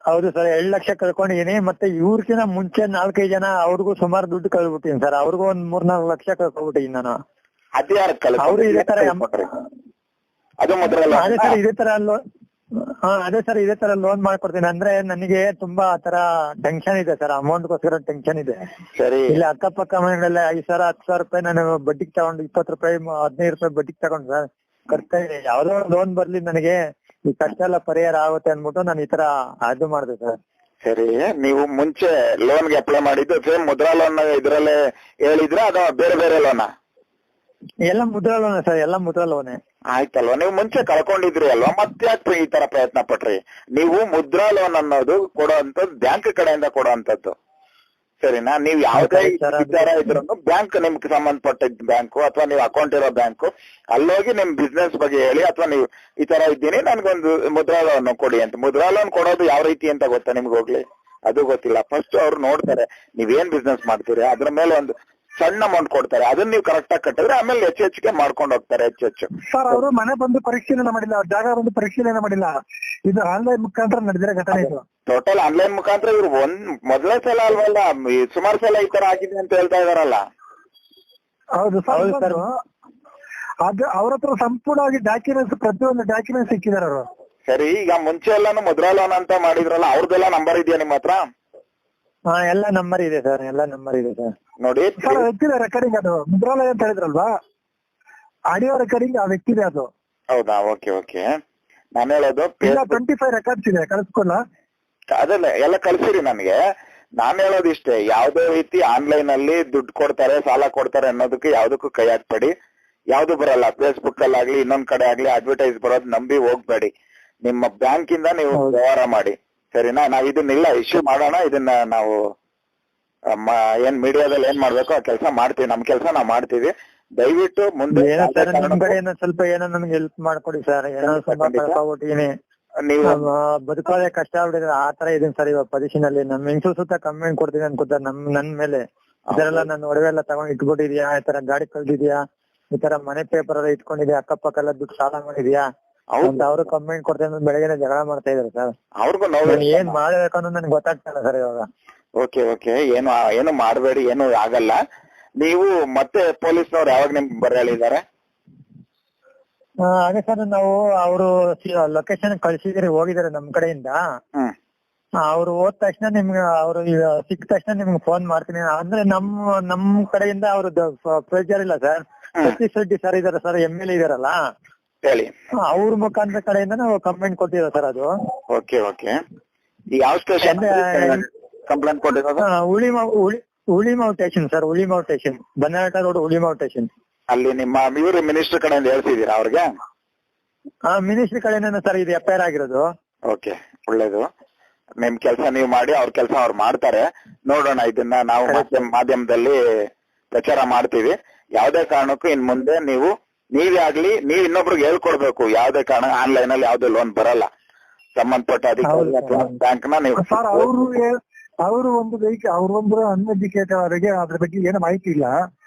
ಹೌದು ಸರ್ 2 ಲಕ್ಷ ಕಳ್ಕೊಂಡಿದೀನಿ. ಮತ್ತೆ ಇವ್ರಕಿನ ಮುಂಚೆ 4-5 ಜನ ಅವ್ರಿಗೂ ಸುಮಾರು ದುಡ್ಡು ಕಳ್ಬಿಟ್ಟಿನಿ ಸರ್. ಅವ್ರಿಗೂ ಒಂದ್ 3-4 ಲಕ್ಷ ಕಳ್ಕೊಬಿಟ್ಟಿನಿ ನಾನು. ಅದ್ಯಾರ ಅವ್ರು ಇದೇ ತರ ಅದು ಮುದ್ರಾ ಅದೇ ಸರ್ ಇದೇ ತರ ಅದೇ ಸರ್ ಇದೇ ತರ ಲೋನ್ ಮಾಡ್ಕೊಡ್ತೀನಿ. ಅಂದ್ರೆ ನನಗೆ ತುಂಬಾ ಆತರ ಟೆನ್ಷನ್ ಇದೆ ಸರ್, ಅಮೌಂಟ್ಗೋಸ್ಕರ ಟೆನ್ಷನ್ ಇದೆ. ಸರಿ. ಇಲ್ಲಿ ಅಕ್ಕಪಕ್ಕ ಮನೆಗಳೆಲ್ಲ 5,000 10,000 ರೂಪಾಯಿ ನಾನು ಬಡ್ಡಿಗೆ ತಗೊಂಡು 20 ರೂಪಾಯಿ 15 ರೂಪಾಯಿ ಬಡ್ಡಿಗೆ ತಗೊಂಡು ಸರ್ ಕಟ್ತಾ ಇದೆ. ಯಾವ್ದೋ ಲೋನ್ ಬರ್ಲಿ ನನಗೆ ಈ ಕಷ್ಟ ಎಲ್ಲ ಪರಿಹಾರ ಆಗುತ್ತೆ ಅನ್ಬಿಟ್ಟು ನಾನು ಈ ತರ ಅದು ಮಾಡಿದೆ ಸರ್. ಸರಿ, ನೀವು ಮುಂಚೆ ಲೋನ್ಗೆ ಅಪ್ಲೈ ಮಾಡಿದ್ದು ಸೇಮ್ ಮುದ್ರಾ ಲೋನ್ ಇದ್ರಲ್ಲೇ ಹೇಳಿದ್ರ ಅಥವಾ ಬೇರೆ ಬೇರೆ ಲೋನಾ? ಎಲ್ಲ ಮುದ್ರಾ ಲೋನ್ ಸರ್, ಎಲ್ಲ ಮುದ್ರಾ ಲೋನೇ. ಆಯ್ತಲ್ವಾ, ನೀವು ಮುಂಚೆ ಕಳ್ಕೊಂಡಿದ್ರಿ ಅಲ್ವಾ, ಮತ್ತೆ ಯಾಕೆ ಈ ತರ ಪ್ರಯತ್ನ ಪಟ್ರಿ? ನೀವು ಮುದ್ರಾ ಲೋನ್ ಅನ್ನೋದು ಕೊಡುವಂತದ್ದು ಬ್ಯಾಂಕ್ ಕಡೆಯಿಂದ ಕೊಡುವಂತದ್ದು, ಸರಿನಾ? ನೀವು ಯಾವುದೇ ವಿಚಾರ ಇದ್ರು ಬ್ಯಾಂಕ್ ನಿಮ್ಗೆ ಸಂಬಂಧಪಟ್ಟಿದ್ದ ಬ್ಯಾಂಕು ಅಥವಾ ನೀವು ಅಕೌಂಟ್ ಇರೋ ಬ್ಯಾಂಕು ಅಲ್ಲೋಗಿ ನಿಮ್ ಬಿಸ್ನೆಸ್ ಬಗ್ಗೆ ಹೇಳಿ, ಅಥವಾ ನೀವು ಈ ತರ ಇದ್ದೀನಿ ನನ್ಗೊಂದು ಮುದ್ರಾ ಲೋನ್ ಕೊಡಿ ಅಂತ. ಮುದ್ರಾ ಲೋನ್ ಕೊಡೋದು ಯಾವ ರೀತಿ ಅಂತ ಗೊತ್ತಾ ನಿಮ್ಗೆ? ಹೋಗ್ಲಿ, ಅದು ಗೊತ್ತಿಲ್ಲ. ಫಸ್ಟ್ ಅವ್ರು ನೋಡ್ತಾರೆ ನೀವೇನ್ ಬಿಸ್ನೆಸ್ ಮಾಡ್ತೀರಿ, ಅದ್ರ ಮೇಲೆ ಒಂದು ಸಣ್ಣ ಅಮೌಂಟ್ ಕೊಡ್ತಾರೆ, ಅದನ್ನ ನೀವು ಕರೆಕ್ಟ್ ಆಗಿ ಕಟ್ಟಿದ್ರೆ ಆಮೇಲೆ ಹೆಚ್ಚೆಚ್ಚಿಗೆ ಮಾಡ್ಕೊಂಡು ಹೋಗ್ತಾರೆ ಹೆಚ್ಚೆಚ್ಚು. ಸರ್ ಅವರು ಮನೆ ಬಂದು ಪರಿಶೀಲನೆ ಮಾಡಿಲ್ಲ, ಜಾಗ ಬಂದು ಪರಿಶೀಲನೆ ಮಾಡಿಲ್ಲ, ಇದು ಆನ್ಲೈನ್ ಮುಖಾಂತರ ನಡೆದಿರೋ ಘಟನೆ ಇದು. ಟೋಟಲ್ ಆನ್ಲೈನ್ ಮುಖಾಂತರ ಇವ್ರು ಮೊದಲೇ ಸಲ ಅಲ್ವಲ್ಲ, ಸುಮಾರು ಸಲ ಈ ತರ ಆಗಿದೆ ಅಂತ ಹೇಳ್ತಾ ಇದಾರಲ್ಲ. ಹೌದು ಸರ್, ಅದು ಅವ್ರ ಹತ್ರ ಸಂಪೂರ್ಣವಾಗಿ ಡಾಕ್ಯುಮೆಂಟ್ಸ್, ಪ್ರತಿಯೊಂದು ಡಾಕ್ಯುಮೆಂಟ್ಸ್ ಸಿಕ್ಕಿದಾರೆ ಅವರು. ಸರಿ, ಈಗ ಮುಂಚೆ ಎಲ್ಲಾನು ಮುದ್ರಾ ಲೋನ್ ಅಂತ ಮಾಡಿದ್ರಲ್ಲ, ಅವ್ರದ್ದೆಲ್ಲ ನಂಬರ್ ಇದೆಯಾ ನಿಮ್ಮ ಹತ್ರ? ಎಲ್ಲ ನಂಬರ್ ಇದೆ ಸರ್, ಎಲ್ಲ ನಂಬರ್ ಇದೆ ಸರ್. ನೋಡಿ ಸರ್ ವ್ಯಕ್ತಿದೆ ರೆಕಾರ್ಡಿಂಗ್, ಅದು ಮುದ್ರಾಲಯ ಅಂತ ಹೇಳಿದ್ರಲ್ವಾ, ಆಡಿಯೋ ರೆಕಾರ್ಡಿಂಗ್ ಆ ವ್ಯಕ್ತಿದೆ ಅದು. ಹೌದಾ? Okay okay. ನಾನು ಹೇಳೋದು 25 ರೆಕಾರ್ಡ್ಸ್ ಇದೆ, ಕಳಿಸ್ಕೊಲ್ಲ? ಅದನ್ನ ಎಲ್ಲ ಕಳ್ಸಿರಿ ನನಗೆ. ನಾನು ಹೇಳೋದು ಇಷ್ಟೇ, ಯಾವ್ದೇ ರೀತಿ ಆನ್ಲೈನ್ ಅಲ್ಲಿ ದುಡ್ಡು ಕೊಡ್ತಾರೆ, ಸಾಲ ಕೊಡ್ತಾರೆ ಅನ್ನೋದಕ್ಕೆ ಯಾವ್ದಕ್ಕೂ ಕೈ ಹಾಕ್ಬೇಡಿ. ಯಾವ್ದು ಬರಲ್ಲ, ಫೇಸ್ಬುಕ್ ಅಲ್ಲಿ ಆಗ್ಲಿ ಇನ್ನೊಂದ್ ಕಡೆ ಆಗ್ಲಿ ಅಡ್ವರ್ಟೈಸ್ ಬರೋದು ನಂಬಿ ಹೋಗ್ಬೇಡಿ. ನಿಮ್ಮ ಬ್ಯಾಂಕ್ ಇಂದ ನೀವು ವ್ಯವಹಾರ ಮಾಡಿ, ಸರಿನಾ? ನಾವ್ ಇದನ್ನೆಲ್ಲ ಇಶ್ಯೂ ಮಾಡೋಣ, ಇದನ್ನ ನಾವು ಏನ್ ಮೀಡಿಯಾದಲ್ಲಿ ಏನ್ ಮಾಡ್ಬೇಕು ಆ ಕೆಲಸ ಮಾಡ್ತೀವಿ, ನಮ್ ಕೆಲಸ ನಾವ್ ಮಾಡ್ತೀವಿ. ದಯವಿಟ್ಟು ಮುಂದೆ ನಿಮ್ ಕಡೆ ಸ್ವಲ್ಪ ಏನೋ ನಮ್ಗೆ ಹೆಲ್ಪ್ ಮಾಡ್ಕೊಡಿ ಸರ್. ಏನೋ ಸ್ವಲ್ಪ ಕಳ್ಕೊಬಿಟ್ಟಿದೀನಿ, ನೀವು ಬದುಕೋದೇ ಕಷ್ಟ ಆಗ್ಬಿಟ್ಟಿದೆ, ಆ ತರ ಇದೀನಿ ಸರ್ ಇವಾಗ ಪೊಸಿಷನ್ ಅಲ್ಲಿ. ನಮ್ ಹೆಂಗ್ಸು ಸುತ್ತ ಕಂಪ್ಲೇಂಟ್ ಕೊಡ್ತೀನಿ ಅನ್ಕೋತಾರೆ ನನ್ ಮೇಲೆ. ಇದೆಲ್ಲ ನನ್ನ ಒಡವೆ ಎಲ್ಲ ತಗೊಂಡ್ ಇಟ್ಬಿಟ್ಟಿದ್ಯಾ, ಈ ತರ ಗಾಡಿ ಕಳ್ದಿದ್ಯಾ, ಈ ತರ ಮನೆ ಪೇಪರ್ ಎಲ್ಲ ಇಟ್ಕೊಂಡಿದ್ಯಾ, ಅಕ್ಕಪಕ್ಕ ಎಲ್ಲ ದುಡ್ಡು ಸಾಲ ಮಾಡಿದ್ಯಾ ಅಂತ ಅವರು ಕಂಪ್ಲೇಂಟ್ ಕೊಡ್ತೀನಿ. ಬೆಳಗ್ಗೆ ಜಗಳ ಮಾಡ್ತಾ ಇದಾರೆ ಸರ್. ಅವ್ರಿಗೂ ಏನ್ ಮಾಡ್ಬೇಕನ್ನೋ ನನ್ಗೆ ಗೊತ್ತಾಗ್ತಿಲ್ಲ ಸರ್ ಇವಾಗ. ಓಕೆ ಓಕೆ, ಏನು ಮಾಡಬೇಡಿ, ಏನು ಆಗಲ್ಲ. ನೀವು ಮತ್ತೆ ಪೊಲೀಸ್ನವ್ರು ಯಾವಾಗ ನಿಮ್ಗೆ ಬರ ಹೇಳಿದ್ದಾರೆ? ಅದೇ ಸರ್, ನಾವು ಅವರು ಲೊಕೇಶನ್ ಕಳ್ಸಿದ್ರೆ ಹೋಗಿದ್ದಾರೆ ನಮ್ ಕಡೆಯಿಂದ. ಅವ್ರು ಹೋದ ತಕ್ಷಣ ನಿಮ್ಗೆ, ಅವ್ರು ಸಿಕ್ಕ ತಕ್ಷಣ ನಿಮ್ಗೆ ಫೋನ್ ಮಾಡ್ತೀನಿ. ಅಂದ್ರೆ ನಮ್ ಕಡೆಯಿಂದ ಅವ್ರದ್ದು ಪ್ರೆಜರ್ ಇಲ್ಲ ಸರ್. ಸತೀಶ್ ರೆಡ್ಡಿ ಸರ್ ಇದಾರೆ ಸರ್, MLA ಇದಾರಲ್ಲ, ಹೇಳಿ, ಅವ್ರ ಮುಖಾಂತರ ಕಡೆಯಿಂದ ನಾವು ಕಂಪ್ಲೇಂಟ್ ಕೊಟ್ಟಿರೋ ಸರ್ ಅದು. Okay okay. ಯಾವ ಸ್ಟೇಷನ್ ಕಂಪ್ಲೇಂಟ್ ಕೊಟ್ಟಿರೋದು? Hulimavu station sir, Hulimavu station, Bannerghatta road Hulimavu station. ಅಲ್ಲಿ ನಿಮ್ಮ ಇವರು ಮಿನಿಸ್ಟರ್ ಕಡೆಯಿಂದ ಹೇಳ್ತಿದ್ದೀರಾ ಅವ್ರಿಗೆ? ಮಿನಿಸ್ಟರ್ ಕಡೆಯಿಂದ ಸರ್ ಇದು FIR ಆಗಿರೋದು. ಓಕೆ, ಒಳ್ಳೇದು. ನಿಮ್ ಕೆಲಸ ನೀವು ಮಾಡಿ, ಅವ್ರ ಕೆಲಸ ಅವ್ರು ಮಾಡ್ತಾರೆ. ನೋಡೋಣ, ಇದನ್ನ ನಾವು ಮಾಧ್ಯಮದಲ್ಲಿ ಪ್ರಚಾರ ಮಾಡ್ತೀವಿ. ಯಾವ್ದೇ ಕಾರಣಕ್ಕೂ ಇನ್ ಮುಂದೆ ನೀವೇ ಆಗ್ಲಿ, ನೀವ್ ಇನ್ನೊಬ್ರಿಗೆ ಹೇಳ್ಕೊಡ್ಬೇಕು. ಯಾವ್ದೇ ಕಾರಣ ಆನ್ಲೈನ್ ಅಲ್ಲಿ ಯಾವ್ದೇ ಲೋನ್ ಬರಲ್ಲ. ಸಂಬಂಧಪಟ್ಟ ಅಧಿಕಾರಿ ಅಥವಾ ಬ್ಯಾಂಕ್ ನ ನೀವು ಸರ್, ಅವರು ಒಂದು ಅನ್ಎಜುಕೇಟೆಡ್, ಅವರಿಗೆ ಅದ್ರ ಬಗ್ಗೆ ಏನು ಮಾಹಿತಿ ಇಲ್ಲ.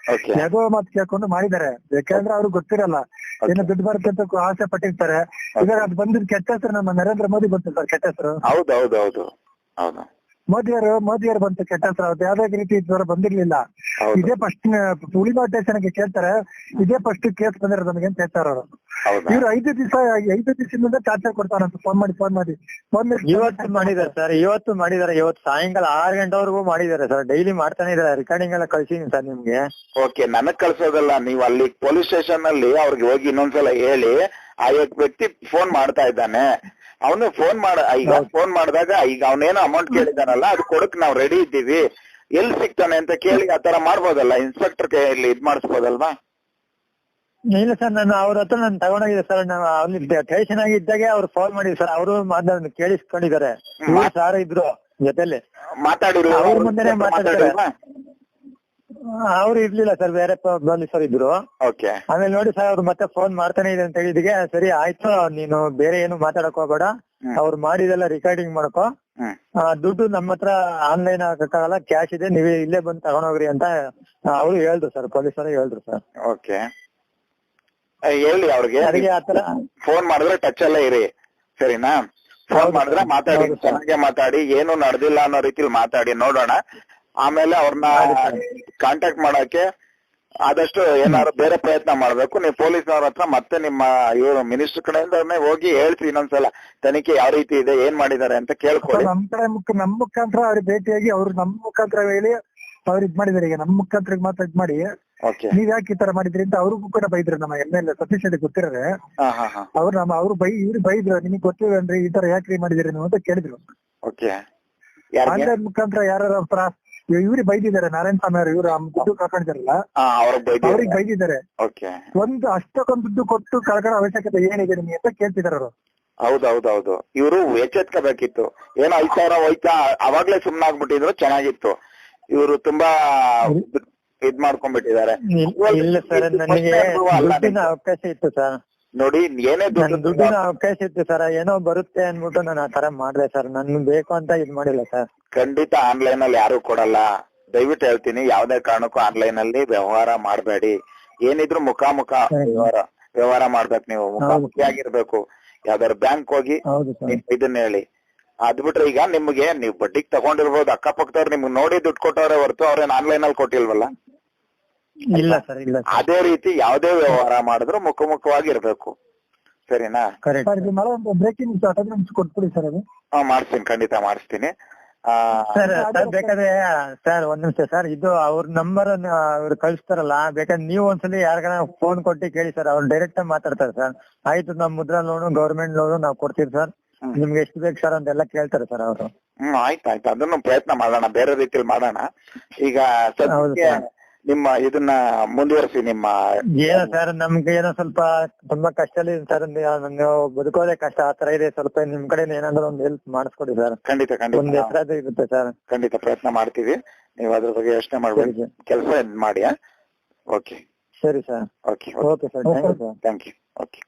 ಯಾವುದೋ ಮಾತು ಕೇಳ್ಕೊಂಡು ಮಾಡಿದ್ದಾರೆ. ಯಾಕಂದ್ರೆ ಅವ್ರಿಗೆ ಗೊತ್ತಿರಲ್ಲ, ಏನೋ ದುಡ್ಡು ಬರುತ್ತೆ ಅಂತ ಆಸೆ ಪಟ್ಟಿರ್ತಾರೆ. ಇವಾಗ ಅದು ಬಂದಿದ್ ಕೆಟ್ಟ ಹೆಸರು ನಮ್ಮ ನರೇಂದ್ರ ಮೋದಿ ಬಂತು ಸರ್, ಕೆಟ್ಟ ಹೆಸರು. ಹೌದು. ಮೋದಿಯವರು ಬಂತು ಕೆಟ್ಟ ಹೆಸರು. ಅವ್ರು ಯಾವ್ದೇ ರೀತಿ ಇದುವರೆ ಬಂದಿರ್ಲಿಲ್ಲ. ಇದೇ ಫಸ್ಟ್ ಉಳಿಮಾವ್ ಸ್ಟೇಷನ್ಗೆ ಕೇಳ್ತಾರೆ, ಇದೇ ಫಸ್ಟ್ ಕೇಸ್ ಬಂದಿರೋದು ನಮಗೆ ಅಂತ ಹೇಳ್ತಾರೆ ಅವರು. ಇವ್ರು 5 ದಿವಸದಿಂದ ಚಾರ್ಜರ್ ಕೊಡ್ತಾರಂತ ಫೋನ್ ಮಾಡಿ. ಇವತ್ತು ಮಾಡಿದಾರೆ ಸರ್, ಇವತ್ತು ಸಾಯಂಕಾಲ 6 ಗಂಟೆವರೆಗೂ ಮಾಡಿದಾರೆ ಸರ್. ಡೈಲಿ ಮಾಡ್ತಾನೆ ಇದಾರೆ. ರೆಕಾರ್ಡಿಂಗ್ ಎಲ್ಲ ಕಳ್ಸಿದೀನಿ ಸರ್ ನಿಮ್ಗೆ. ಓಕೆ, ನನಗ್ ಕಳ್ಸೋದಲ್ಲ, ನೀವು ಅಲ್ಲಿ ಪೊಲೀಸ್ ಸ್ಟೇಷನ್ ಅಲ್ಲಿ ಅವ್ರಿಗೆ ಹೋಗಿ ಇನ್ನೊಂದ್ಸಲ ಹೇಳಿ, ಆ ವ್ಯಕ್ತಿ ಫೋನ್ ಮಾಡ್ತಾ ಇದ್ದಾನೆ, ಅವನು ಫೋನ್ ಮಾಡಿದಾಗ ಈಗ ಅವನೇನೋ ಅಮೌಂಟ್ ಕೇಳಿದಾನಲ್ಲ, ಅದು ಕೊಡಕ್ ನಾವ್ ರೆಡಿ ಇದ್ದೀವಿ, ಎಲ್ಲಿ ಸಿಗ್ತಾನೆ ಅಂತ ಕೇಳಿ ಆ ತರ ಮಾಡ್ಬೋದಲ್ಲ, ಇನ್ಸ್ಪೆಕ್ಟರ್ ಕೈಯಲ್ಲಿ ಇದ್ ಮಾಡಿಸ್ಬೋದಲ್ವಾ? ಇಲ್ಲ ಸರ್, ನಾನು ಅವ್ರ ಹತ್ರ ನಾನು ತಗೊಂಡೋಗಿದೆ ಸರ್. ನಾವು ಅಲ್ಲಿ ಟೇಷನ್ ಆಗಿದ್ದಾಗೆ ಅವ್ರು ಫೋನ್ ಮಾಡಿದ್ರು ಸರ್. ಅವರು ಮಾತಾಡ್ ಕೇಳಿಸ್ಕೊಂಡಿದ್ದಾರೆ. ಸಾರ್ ಇದ್ರು ಜೊತೆಲಿ ಮಾತಾಡಿದ್ರು, ಅವ್ರ ಮುಂದೆನೆ ಮಾತಾಡಿದ್ರೆ. ಅವ್ರು ಇರ್ಲಿಲ್ಲ ಸರ್, ಬೇರೆ ಪೊಲೀಸರು ಇದ್ರು. ಆಮೇಲೆ ನೋಡಿ ಸರ್, ಅವ್ರು ಮತ್ತೆ ಫೋನ್ ಮಾಡ್ತಾನೆ ಇದೆ ಅಂತ ಹೇಳಿದಿಗೆ, ಸರಿ ಆಯ್ತು, ನೀನು ಬೇರೆ ಏನು ಮಾತಾಡಕ್ ಹೋಗ್ಬೇಡ, ಅವ್ರು ಮಾಡಿದೆಲ್ಲ ರೆಕಾರ್ಡಿಂಗ್ ಮಾಡ್ಕೋ, ದುಡ್ಡು ನಮ್ಮ ಹತ್ರ ಆನ್ಲೈನ್ ಆಗಕ್ಕಾಗಲ್ಲ, ಕ್ಯಾಶ್ ಇದೆ, ನೀವೇ ಇಲ್ಲೇ ಬಂದು ತಗೊಂಡೋಗ್ರಿ ಅಂತ ಅವ್ರು ಹೇಳಿದ್ರು ಸರ್, ಪೊಲೀಸರು ಹೇಳಿದ್ರು ಸರ್. ಓಕೆ, ಹೇಳಿ ಅವ್ರಿಗೆ, ಫೋನ್ ಮಾಡಿದ್ರೆ ಟಚ್ ಅಲ್ಲೇ ಇರಿ, ಸರಿನಾ? ಫೋನ್ ಮಾಡಿದ್ರೆ ಮಾತಾಡಿ, ಚೆನ್ನಾಗೆ ಮಾತಾಡಿ, ಏನು ನಡೆದಿಲ್ಲ ಅನ್ನೋ ರೀತಿಲಿ ಮಾತಾಡಿ ನೋಡೋಣ. ಆಮೇಲೆ ಅವ್ರನ್ನ ಕಾಂಟ್ಯಾಕ್ಟ್ ಮಾಡಕ್ಕೆ ಆದಷ್ಟು ಏನಾದ್ರು ಬೇರೆ ಪ್ರಯತ್ನ ಮಾಡ್ಬೇಕು. ನೀವು ಪೊಲೀಸ್ನವ್ರ ಹತ್ರ ಮತ್ತೆ ನಿಮ್ಮ ಇವರು ಮಿನಿಸ್ಟರ್ ಕಡೆಯಿಂದ ಹೋಗಿ ಹೇಳ್ಸಿ ಇನ್ನೊಂದ್ಸಲ ತನಿಖೆ ಯಾವ ರೀತಿ ಇದೆ, ಏನ್ ಮಾಡಿದ್ದಾರೆ ಅಂತ ಕೇಳ್ಕೊಳ್ಳಿ. ನಮ್ ಕಡೆ ನಮ್ ಮುಖಾಂತರ ಅವ್ರಿಗೆ ಭೇಟಿಯಾಗಿ ಅವ್ರು ನಮ್ ಮುಖಾಂತರ ಹೇಳಿ ಅವ್ರು ಇದ್ ಮಾಡಿದಾರೆ. ಈಗ ನಮ್ ಮುಖಾಂತರ ಮಾತ್ರ ಇದ್ ಮಾಡಿ ನೀವ್ ಯಾಕೆ ಈ ತರ ಮಾಡಿದ್ರಿ ಅಂತ ಅವ್ರಿಗೂ ಕೂಡ ಬೈದ್ರು. ನಮ್ಮ MLA ಸತೀಶ್ ರೆಡ್ಡಿ ಗೊತ್ತಿರೋರೆ ಅವ್ರು ಇವ್ರು ಬೈದ್ರು, ನಿಮಗೆ ಗೊತ್ತಿಲ್ಲನ್ರಿ ಈ ತರ ಯಾಕ್ರಿ ಮಾಡಿದಿರಿ ನೀವು ಅಂತ ಕೇಳಿದ್ರು. ಆನ್ಲೈನ್ ಮುಖಾಂತರ ಯಾರು ಇವ್ರಿಗೆ ಬೈದಿದ್ದಾರೆ, ನಾರಾಯಣ ಸ್ವಾಮಿ ಅವರು, ಇವ್ರು ದುಡ್ಡು ಕಳ್ಕೊಂಡಿದಾರಲ್ಲ ಅವ್ರಿಗೆ ಬೈದಿದ್ದಾರೆ. ಅಷ್ಟಕ್ಕೊಂದು ದುಡ್ಡು ಕೊಟ್ಟು ಕಳ್ಕೊಳ್ಳೋ ಅವಶ್ಯಕತೆ ಏನಿದೆ ನಿಮಗೆ ಅಂತ ಕೇಳ್ತಿದಾರೆ ಅವರು. ಹೌದೌದೌದು, ಇವರು ಎಚ್ಚೆತ್ಕೋಬೇಕಿತ್ತು. ಏನೋ 5,000 ಹೋಯ್ತಾ ಅವಾಗ್ಲೇ ಸುಮ್ನಾಗ್ಬಿಟ್ಟಿದ್ರು ಚೆನ್ನಾಗಿತ್ತು. ಇವರು ತುಂಬಾ ಇದ್ ಮಾಡ್ಕೊಂಡ್ಬಿಟ್ಟಿದ್ದಾರೆ. ಇಲ್ಲ ಸರ್, ನನಗೆ ದುಡ್ಡಿನ ಅವಕಾಶ ಇತ್ತು ಸರ್. ನೋಡಿ, ಏನೇ ದುಡ್ಡಿನ ಅವಕಾಶ ಇತ್ತು ಸರ್, ಏನೋ ಬರುತ್ತೆ ಅನ್ಬಿಟ್ಟು ನಾನು ಆತರ ಮಾಡ್ದೆ ಸರ್. ನನ್ ಬೇಕು ಅಂತ ಇದ್ ಮಾಡಿಲ್ಲ ಸರ್. ಖಂಡಿತ ಆನ್ಲೈನ್ ಅಲ್ಲಿ ಯಾರು ಕೊಡಲ್ಲ. ದಯವಿಟ್ಟು ಹೇಳ್ತೀನಿ, ಯಾವ್ದೇ ಕಾರಣಕ್ಕೂ ಆನ್ಲೈನ್ ಅಲ್ಲಿ ವ್ಯವಹಾರ ಮಾಡ್ಬೇಡಿ. ಏನಿದ್ರು ಮುಖಾಮುಖ ವ್ಯವಹಾರ ಮಾಡ್ಬೇಕು. ನೀವು ಮುಖಾಮುಖಿಯಾಗಿರ್ಬೇಕು. ಯಾವ್ದಾದ್ರು ಬ್ಯಾಂಕ್ ಹೋಗಿ ಇದನ್ನ ಹೇಳಿ. ಅದ್ ಬಿಟ್ರೆ ಈಗ ನಿಮ್ಗೆ ನೀವು ಬಡ್ಡಿಗೆ ತಗೊಂಡಿರ್ಬೋದು, ಅಕ್ಕಪಕ್ಕದವ್ರು ನಿಮ್ಗೆ ನೋಡಿ ದುಡ್ಡು ಕೊಟ್ಟವ್ರೆ ಹೊರತು ಅವ್ರೇನ್ ಆನ್ಲೈನ್ ಅಲ್ಲಿ ಕೊಟ್ಟಿಲ್ವಲ್ಲ. ಇಲ್ಲ ಸರ್, ಇಲ್ಲ. ಅದೇ ರೀತಿ ಯಾವ್ದೇ ವ್ಯವಹಾರ ಮಾಡಿದ್ರು ಮುಖಾಮುಖವಾಗಿರ್ಬೇಕು. ಸರಿನಾ? ಬ್ರೇಕಿಂಗ್ ಕೊಟ್ಬಿಡಿ ಸರ್. ಅದು ಮಾಡಿಸ್ತೀನಿ, ಖಂಡಿತ ಮಾಡಿಸ್ತೀನಿ ಸರ್. ಬೇಕಾದ್ರೆ ಸರ್ ಒಂದ್ ನಿಮಿಷ ಸರ್, ಇದು ಅವ್ರ ನಂಬರ್ ಅವ್ರು ಕಳಿಸ್ತಾರಲ್ಲ, ಬೇಕಾದ್ರೆ ನೀವು ಒಂದ್ಸಲಿ ಯಾರಿಗಾರ ಫೋನ್ ಕೊಟ್ಟು ಕೇಳಿ ಸರ್. ಅವ್ರು ಡೈರೆಕ್ಟ್ ಆಗಿ ಮಾತಾಡ್ತಾರೆ ಸರ್. ಆಯ್ತು, ನಮ್ ಮುದ್ರಾ ಲೋನು ಗವರ್ಮೆಂಟ್ ಲೋನು ನಾವ್ ಕೊಡ್ತೀವಿ ಸರ್, ನಿಮ್ಗೆ ಎಷ್ಟು ಬೇಕು ಸರ್ ಅಂತೆಲ್ಲ ಕೇಳ್ತಾರೆ ಸರ್ ಅವರು. ಆಯ್ತಾಯ್ತು, ಅದನ್ನು ಪ್ರಯತ್ನ ಮಾಡೋಣ, ಬೇರೆ ರೀತಿಯಲ್ಲಿ ಮಾಡೋಣ. ಈಗ ಸದ್ಯಕ್ಕೆ ನಿಮ್ಮ ಇದನ್ನ ಮುಂದುವರಿಸಿ. ನಿಮ್ಮ ಏನೋ ಸರ್, ನಮ್ಗೆ ಏನೋ ಸ್ವಲ್ಪ ತುಂಬಾ ಕಷ್ಟದಲ್ಲಿ ಸರ್, ನೀವು ಬದುಕೋದೇ ಕಷ್ಟ ಆತರ ಇದೆ. ಸ್ವಲ್ಪ ನಿಮ್ ಕಡೆ ಏನಾದ್ರು ಒಂದು ಹೆಲ್ಪ್ ಮಾಡಿಸ್ಕೊಡಿ ಸರ್. ಖಂಡಿತ ಒಂದು ಹೆಸರಾದ್ರು ಇರುತ್ತೆ ಸರ್. ಖಂಡಿತ ಪ್ರಯತ್ನ ಮಾಡ್ತೀವಿ. ನೀವು ಅದ್ರ ಬಗ್ಗೆ ಯೋಚನೆ ಮಾಡ್ಬೇಕು, ಕೆಲಸ ಮಾಡಿ. ಓಕೆ, ಸರಿ sir. Okay okay sir, thank you sir. Thank you. Okay.